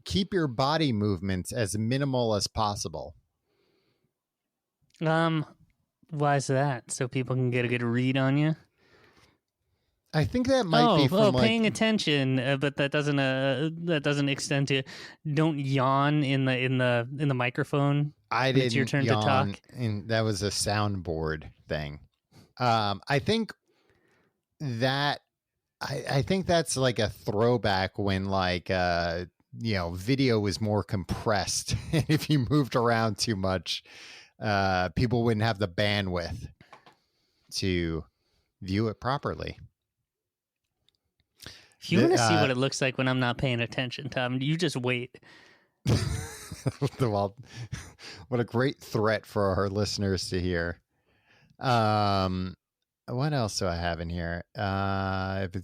keep your body movements as minimal as possible. Why is that? So people can get a good read on you? I think that might be from paying attention, but that doesn't extend to don't yawn in the microphone. I didn't. It's your turn yawn, to talk. And that was a soundboard thing. I think that I think that's like a throwback when like video was more compressed. If you moved around too much, people wouldn't have the bandwidth to view it properly. If you want to see what it looks like when I'm not paying attention, Tom, you just wait. Well, what a great threat for our listeners to hear. What else do I have in here? If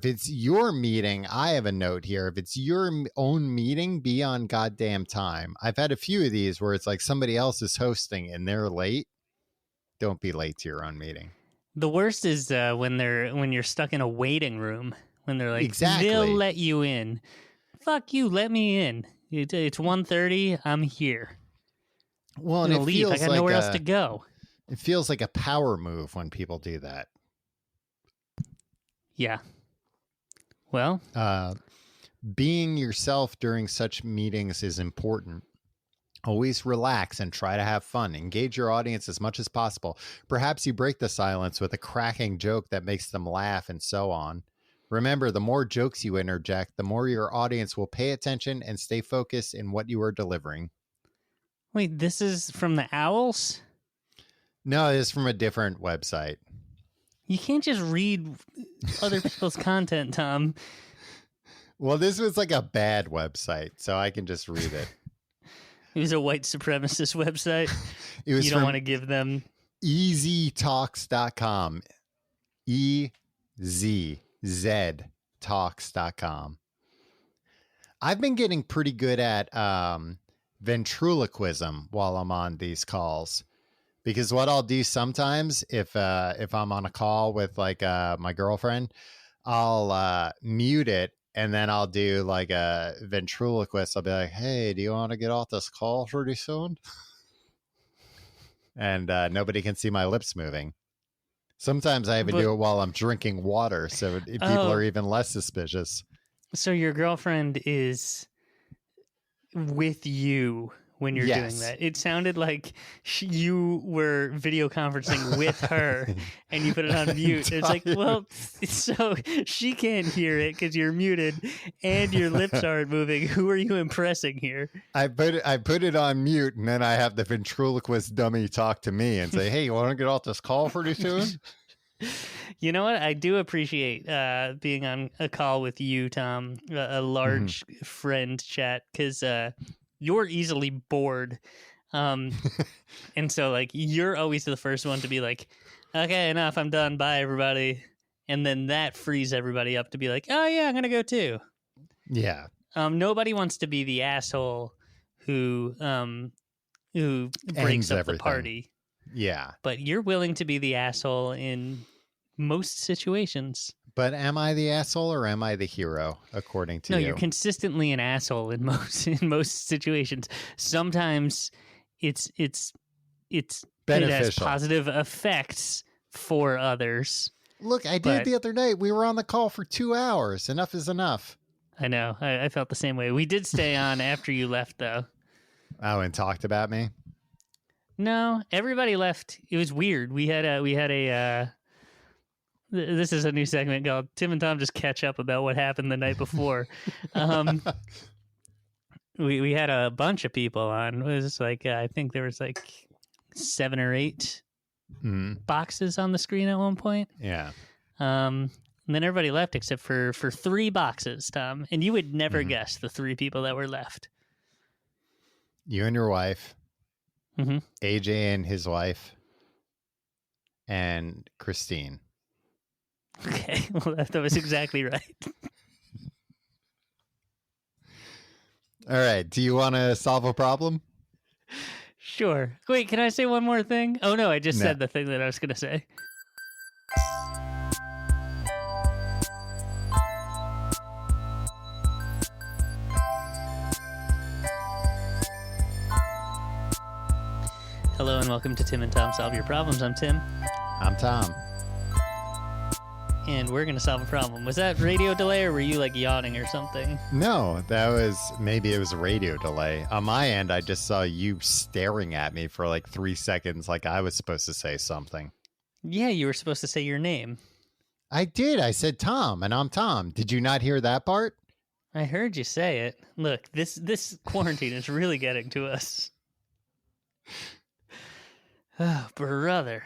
it's your meeting, I have a note here. If it's your own meeting, be on goddamn time. I've had a few of these where it's like somebody else is hosting and they're late. Don't be late to your own meeting. The worst is when you're stuck in a waiting room. When they're like, exactly. They'll let you in. Fuck you, let me in. It's 1:30. I'm here. Well, I'm gonna leave. I got nowhere else to go. It feels like a power move when people do that. Yeah. Well, being yourself during such meetings is important. Always relax and try to have fun. Engage your audience as much as possible. Perhaps you break the silence with a cracking joke that makes them laugh and so on. Remember, the more jokes you interject, the more your audience will pay attention and stay focused in what you are delivering. Wait, this is from the Owls? No, it's from a different website. You can't just read other people's content, Tom. Well, this was like a bad website, so I can just read it. It was a white supremacist website. You don't want to give them easytalks.com. EZtalks.com. I've been getting pretty good at ventriloquism while I'm on these calls, because what I'll do sometimes if I'm on a call with like my girlfriend, I'll mute it and then I'll do like a ventriloquist. I'll be like, hey, do you want to get off this call pretty soon? And nobody can see my lips moving. Sometimes I even do it while I'm drinking water, so people are even less suspicious. So your girlfriend is with you when you're doing that. It sounded like you were video conferencing with her and you put it on mute. It's like, well, so she can't hear it because you're muted and your lips aren't moving. Who are you impressing here? I put it on mute, and then I have the ventriloquist dummy talk to me and say, hey, you want to get off this call pretty soon? You know what? I do appreciate being on a call with you, Tom, a large friend chat, because you're easily bored. And so, like, you're always the first one to be like, okay, enough, I'm done, bye, everybody. And then that frees everybody up to be like, oh, yeah, I'm going to go too. Yeah. Nobody wants to be the asshole who breaks up the party. Yeah. But you're willing to be the asshole in most situations. But am I the asshole or am I the hero, according to No, you? you're consistently an asshole in most situations. Sometimes it has Beneficial. positive effects for others. Look, I did the other night. We were on the call for 2 hours. Enough is enough. I know. I felt the same way. We did stay on after you left, though. Oh, and talked about me? No, everybody left. It was weird. We had a this is a new segment called Tim and Tom Just Catch Up about what happened the night before. We had a bunch of people on. It was like, I think there was like 7 or 8 boxes on the screen at one point. Yeah. And then everybody left except for 3 boxes, Tom. And you would never guess the 3 people that were left. You and your wife, AJ and his wife, and Christine. Okay, well, that was exactly right. All right. Do you want to solve a problem? Sure. Wait, can I say one more thing? Oh, no, I just said the thing that I was going to say. Hello and welcome to Tim and Tom Solve Your Problems. I'm Tim. I'm Tom. And we're going to solve a problem. Was that radio delay or were you like yawning or something? No, maybe it was a radio delay. On my end, I just saw you staring at me for like 3 seconds like I was supposed to say something. Yeah, you were supposed to say your name. I did. I said Tom, and I'm Tom. Did you not hear that part? I heard you say it. Look, this quarantine is really getting to us. Oh, brother.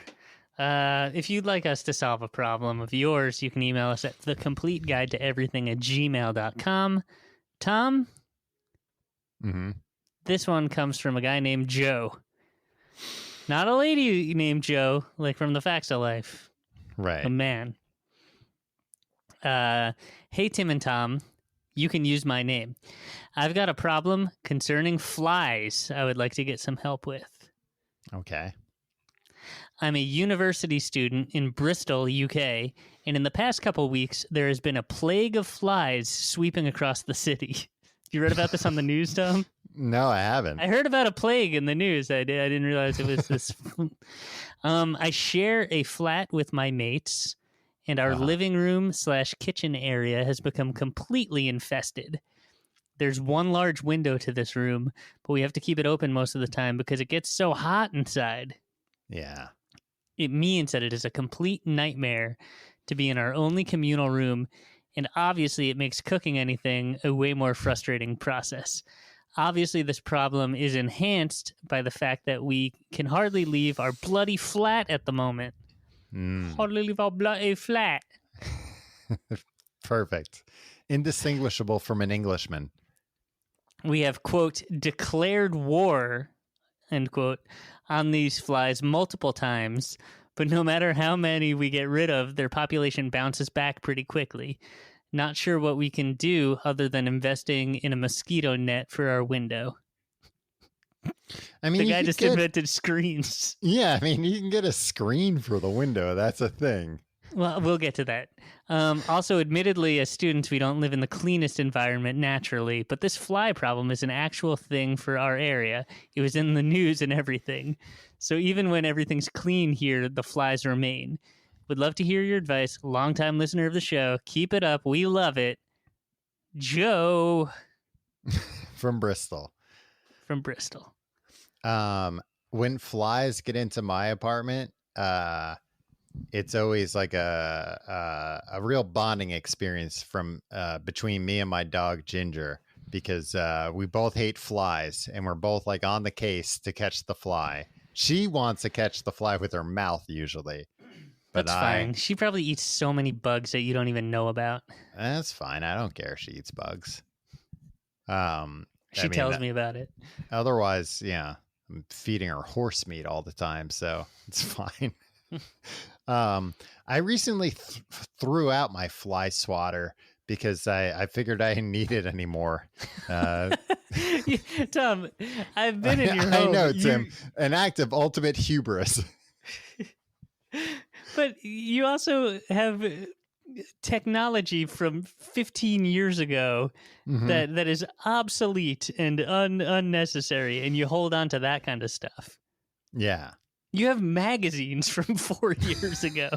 If you'd like us to solve a problem of yours, you can email us at thecompleteguidetoeverything@gmail.com. Tom? This one comes from a guy named Joe. Not a lady named Joe, like from the Facts of Life. Right. A man. Hey, Tim and Tom. You can use my name. I've got a problem concerning flies I would like to get some help with. Okay. I'm a university student in Bristol, UK, and in the past couple weeks, there has been a plague of flies sweeping across the city. You read about this on the news, Tom? No, I haven't. I heard about a plague in the news. I didn't realize it was this. I share a flat with my mates, and our living room / kitchen area has become completely infested. There's one large window to this room, but we have to keep it open most of the time because it gets so hot inside. Yeah. It means that it is a complete nightmare to be in our only communal room, and obviously it makes cooking anything a way more frustrating process. Obviously, this problem is enhanced by the fact that we can hardly leave our bloody flat at the moment. Hardly leave our bloody flat. Perfect. Indistinguishable from an Englishman. We have, quote, declared war, end quote, on these flies multiple times, but no matter how many we get rid of, their population bounces back pretty quickly. Not sure what we can do other than investing in a mosquito net for our window. I mean, the guy just invented screens. Yeah, I mean, you can get a screen for the window. That's a thing. Well, we'll get to that. Also, admittedly, as students, we don't live in the cleanest environment naturally, but this fly problem is an actual thing for our area. It was in the news and everything. So even when everything's clean here, the flies remain. Would love to hear your advice. Longtime listener of the show. Keep it up. We love it. Joe. From Bristol. From Bristol. When flies get into my apartment, it's always like a real bonding experience from between me and my dog Ginger, because we both hate flies and we're both like on the case to catch the fly. She wants to catch the fly with her mouth usually. But That's fine. She probably eats so many bugs that you don't even know about. That's fine. I don't care if she eats bugs. She tells me about it. Otherwise, yeah, I'm feeding her horse meat all the time, so it's fine. I recently threw out my fly swatter because I figured I didn't need it anymore. Tom, I've been in your home. I know, Tim. An act of ultimate hubris. But you also have technology from 15 years ago that is obsolete and unnecessary, and you hold on to that kind of stuff. Yeah. You have magazines from 4 years ago.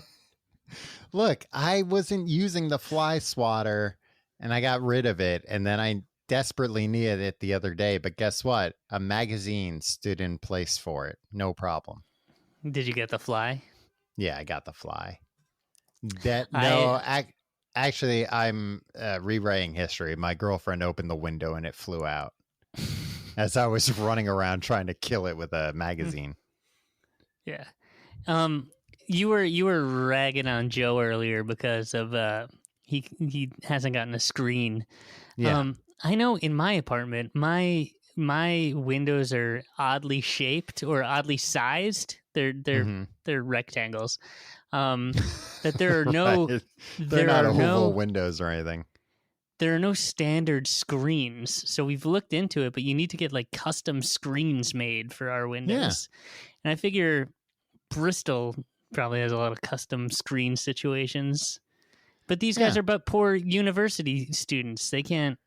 Look, I wasn't using the fly swatter and I got rid of it. And then I desperately needed it the other day. But guess what? A magazine stood in place for it. No problem. Did you get the fly? Yeah, I got the fly. Actually, I'm rewriting history. My girlfriend opened the window and it flew out as I was running around trying to kill it with a magazine. Yeah. You were ragging on Joe earlier because of he hasn't gotten a screen. Yeah. I know in my apartment, my windows are oddly shaped or oddly sized. They're rectangles. That there are no Right. They're there not are oval no windows or anything. there are no standard screens. So we've looked into it, but you need to get like custom screens made for our windows. And I figure Bristol probably has a lot of custom screen situations. But these guys are but poor university students. They can't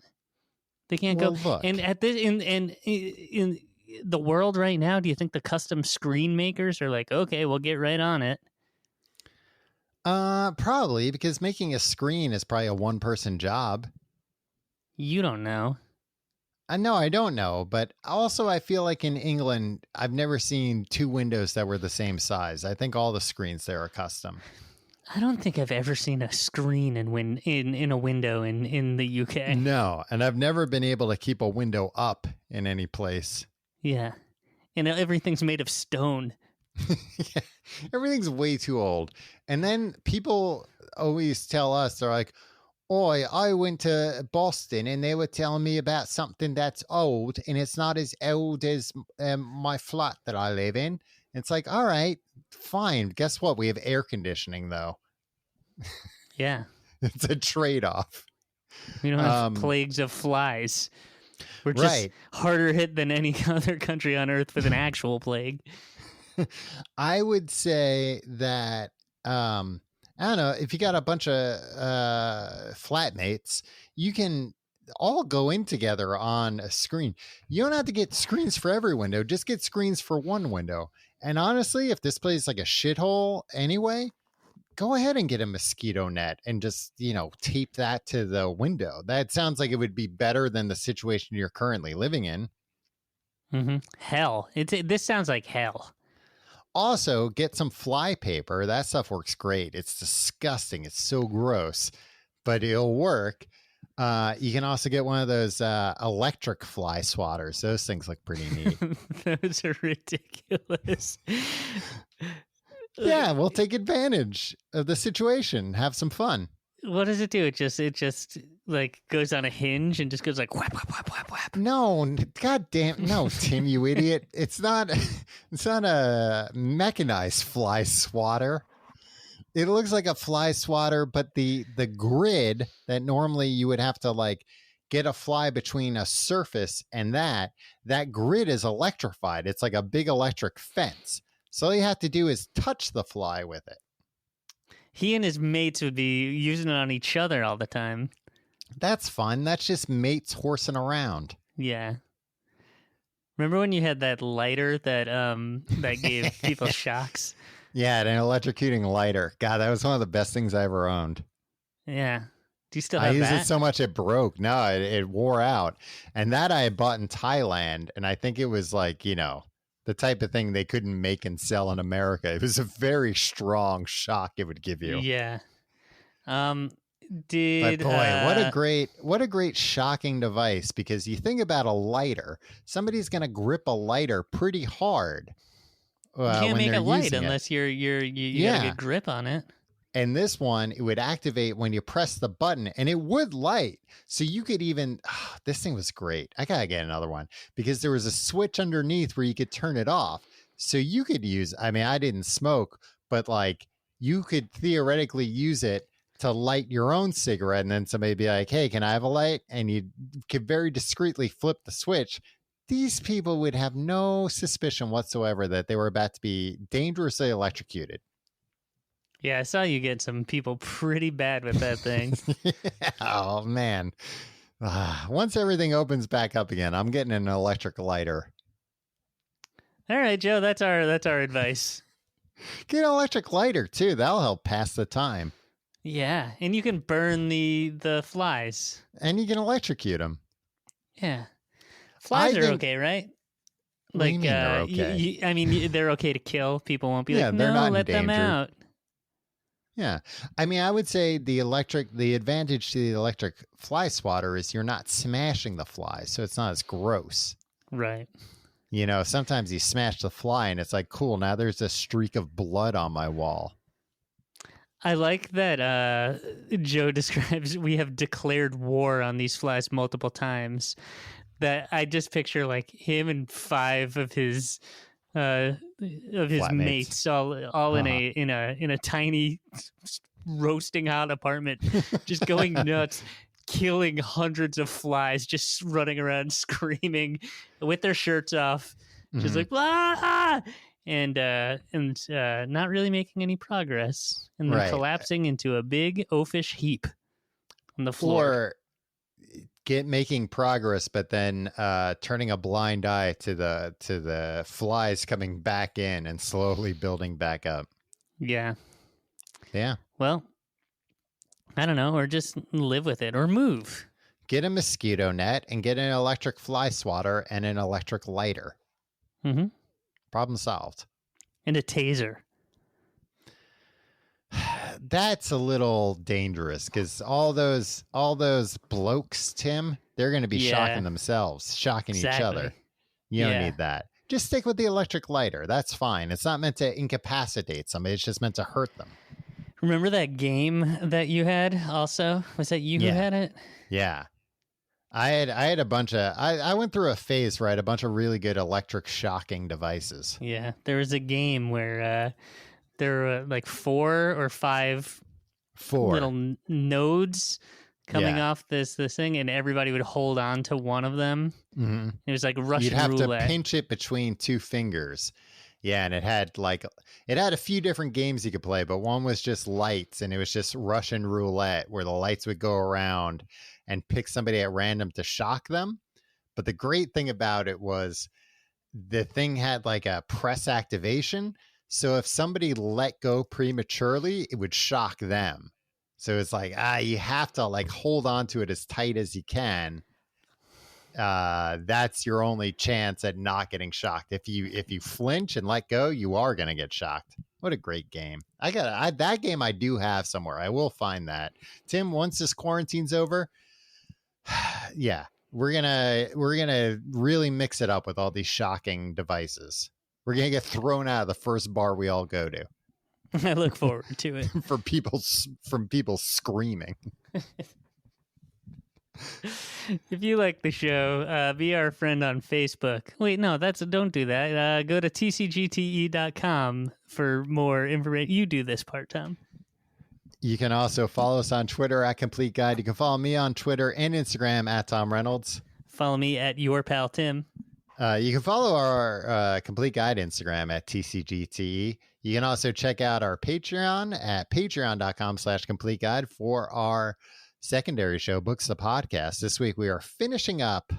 go. Look. And at this in the world right now, do you think the custom screen makers are like, okay, we'll get right on it? Probably, because making a screen is probably a one-person job. You don't know. No, I don't know. But also, I feel like in England, I've never seen two windows that were the same size. I think all the screens there are custom. I don't think I've ever seen a screen in a window in the UK. No, and I've never been able to keep a window up in any place. Yeah. And everything's made of stone. Yeah, everything's way too old. And then people always tell us, they're like, "Oi, I went to Boston and they were telling me about something that's old and it's not as old as my flat that I live in." And it's like, all right, fine. Guess what? We have air conditioning, though. Yeah. It's a trade-off. We don't have plagues of flies. We're just harder hit than any other country on Earth with an actual plague. I would say that, I don't know, if you got a bunch of flatmates, you can all go in together on a screen. You don't have to get screens for every window. Just get screens for one window. And honestly, if this place is like a shithole anyway, go ahead and get a mosquito net and just, tape that to the window. That sounds like it would be better than the situation you're currently living in. Mm-hmm. Hell. This sounds like hell. Also, get some fly paper. That stuff works great. It's disgusting. It's so gross, but it'll work. You can also get one of those electric fly swatters. Those things look pretty neat. Those are ridiculous. Yeah, we'll take advantage of the situation. Have some fun. What does it do? It just like goes on a hinge and just goes like whap whap whap whap whap. No, goddamn, no, Tim, you idiot! It's not a mechanized fly swatter. It looks like a fly swatter, but the grid that normally you would have to like get a fly between a surface and that grid is electrified. It's like a big electric fence. So all you have to do is touch the fly with it. He and his mates would be using it on each other all the time. That's fun. That's just mates horsing around. Yeah. Remember when you had that lighter that gave people shocks? Yeah, an electrocuting lighter. God, that was one of the best things I ever owned. Yeah. Do you still have that? I used it so much it broke. No, it wore out. And that I had bought in Thailand, and I think it was like, the type of thing they couldn't make and sell in America. It was a very strong shock it would give you. Yeah. But boy, what a great shocking device, because you think about a lighter, somebody's going to grip a lighter pretty hard. You can't make it light unless you got a good grip on it. And this one, it would activate when you press the button, and it would light. So you could even, this thing was great. I got to get another one, because there was a switch underneath where you could turn it off. So you could use, I didn't smoke, but like you could theoretically use it to light your own cigarette. And then somebody be like, hey, can I have a light? And you could very discreetly flip the switch. These people would have no suspicion whatsoever that they were about to be dangerously electrocuted. Yeah, I saw you get some people pretty bad with that thing. Oh, man. Once everything opens back up again, I'm getting an electric lighter. All right, Joe, that's our advice. Get an electric lighter, too. That'll help pass the time. Yeah, and you can burn the flies. And you can electrocute them. Yeah. Flies are okay, right? What do you mean they're okay? I mean, they're okay to kill. People won't be like, they're no, not let them out. Yeah. I mean, I would say the advantage to the electric fly swatter is you're not smashing the fly, so it's not as gross. Right. You know, sometimes you smash the fly and it's like, cool, now there's a streak of blood on my wall. I like that Joe describes we have declared war on these flies multiple times. That I just picture like him and 5 of his mates all in a tiny roasting hot apartment, just going nuts, killing hundreds of flies, just running around screaming with their shirts off, just like blah, and not really making any progress, and then collapsing into a big oafish heap on the floor. Or making progress, but then turning a blind eye to the flies coming back in and slowly building back up. Yeah. Well, I don't know, or just live with it, or move. Get a mosquito net and get an electric fly swatter and an electric lighter. Mm-hmm. Problem solved. And a taser. That's a little dangerous because all those blokes, Tim, they're going to be shocking themselves, shocking each other. You don't need that. Just stick with the electric lighter. That's fine. It's not meant to incapacitate somebody. It's just meant to hurt them. Remember that game that you had also? Was that you who had it? Yeah. I had a bunch of, I went through a phase where I had a bunch of really good electric shocking devices. Yeah. There was a game where there were like 4 or 5 little nodes coming off this thing, and everybody would hold on to one of them. Mm-hmm. It was like Russian roulette. You'd have roulette. to pinch it between 2 fingers. Yeah, and it had a few different games you could play, but one was just lights, and it was just Russian roulette where the lights would go around and pick somebody at random to shock them. But the great thing about it was the thing had like a press activation. So if somebody let go prematurely, it would shock them. So it's like, you have to like hold on to it as tight as you can. That's your only chance at not getting shocked. If you flinch and let go, you are going to get shocked. What a great game. That game I do have somewhere. I will find that. Tim, once this quarantine's over, yeah, we're going to really mix it up with all these shocking devices. We're going to get thrown out of the first bar we all go to. I look forward to it. From people screaming. If you like the show, be our friend on Facebook. Wait, no, don't do that. Go to tcgte.com for more information. You do this part, Tom. You can also follow us on Twitter at Complete Guide. You can follow me on Twitter and Instagram at Tom Reynolds. Follow me at Your Pal Tim. You can follow our Complete Guide Instagram at TCGTE. You can also check out our Patreon at patreon.com/complete guide for our secondary show, Books the Podcast. This week we are finishing up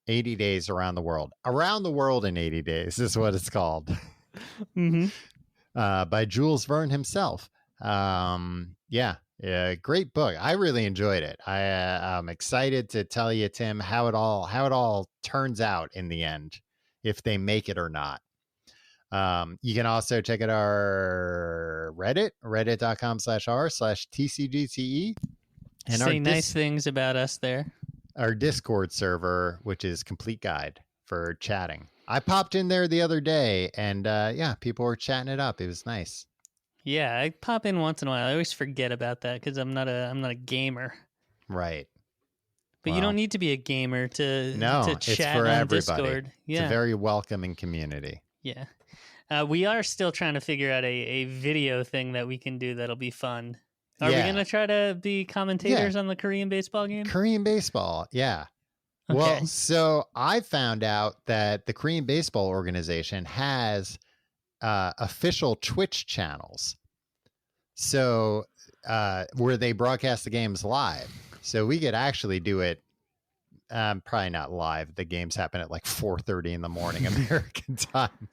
80 Days Around the World. Around the World in 80 Days is what it's called. Mm-hmm. By Jules Verne himself. Great book. I really enjoyed it. I'm excited to tell you, Tim, how it all turns out in the end, if they make it or not. You can also check out our Reddit, reddit.com/r/TCGTE. And say nice things about us there. Our Discord server, which is Complete Guide for chatting. I popped in there the other day and people were chatting it up. It was nice. Yeah, I pop in once in a while. I always forget about that because I'm not a gamer. Right. But you don't need to be a gamer to chat it's for on everybody. Discord. Yeah. It's a very welcoming community. Yeah. We are still trying to figure out a video thing that we can do that'll be fun. Are we going to try to be commentators on the Korean baseball game? Korean baseball, yeah. Okay. Well, so I found out that the Korean Baseball Organization has official Twitch channels. So where they broadcast the games live. So we could actually do it. Probably not live. The games happen at like 4:30 in the morning American time,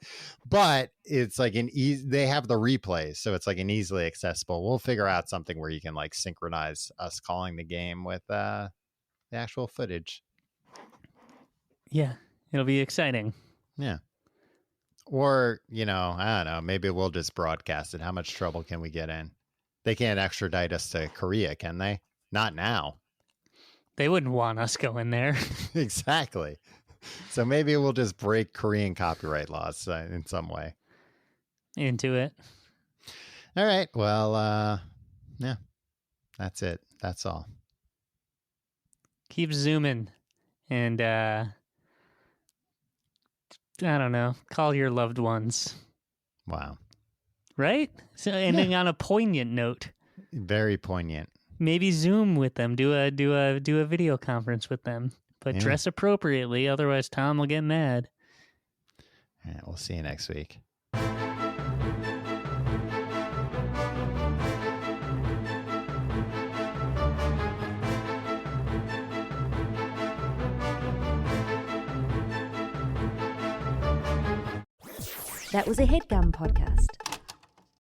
but it's like they have the replays, so it's like an easily accessible. We'll figure out something where you can like synchronize us calling the game with the actual footage. Yeah, it'll be exciting. Yeah. Or, I don't know, maybe we'll just broadcast it. How much trouble can we get in? They can't extradite us to Korea, can they? Not now. They wouldn't want us going there. Exactly. So maybe we'll just break Korean copyright laws in some way. Into it. All right. Well, yeah, that's it. That's all. Keep zooming and, I don't know, call your loved ones. Wow. Right? So ending on a poignant note. Very poignant. Maybe Zoom with them. Do a video conference with them. But dress appropriately, otherwise Tom will get mad. All right, we'll see you next week. That was a HeadGum podcast.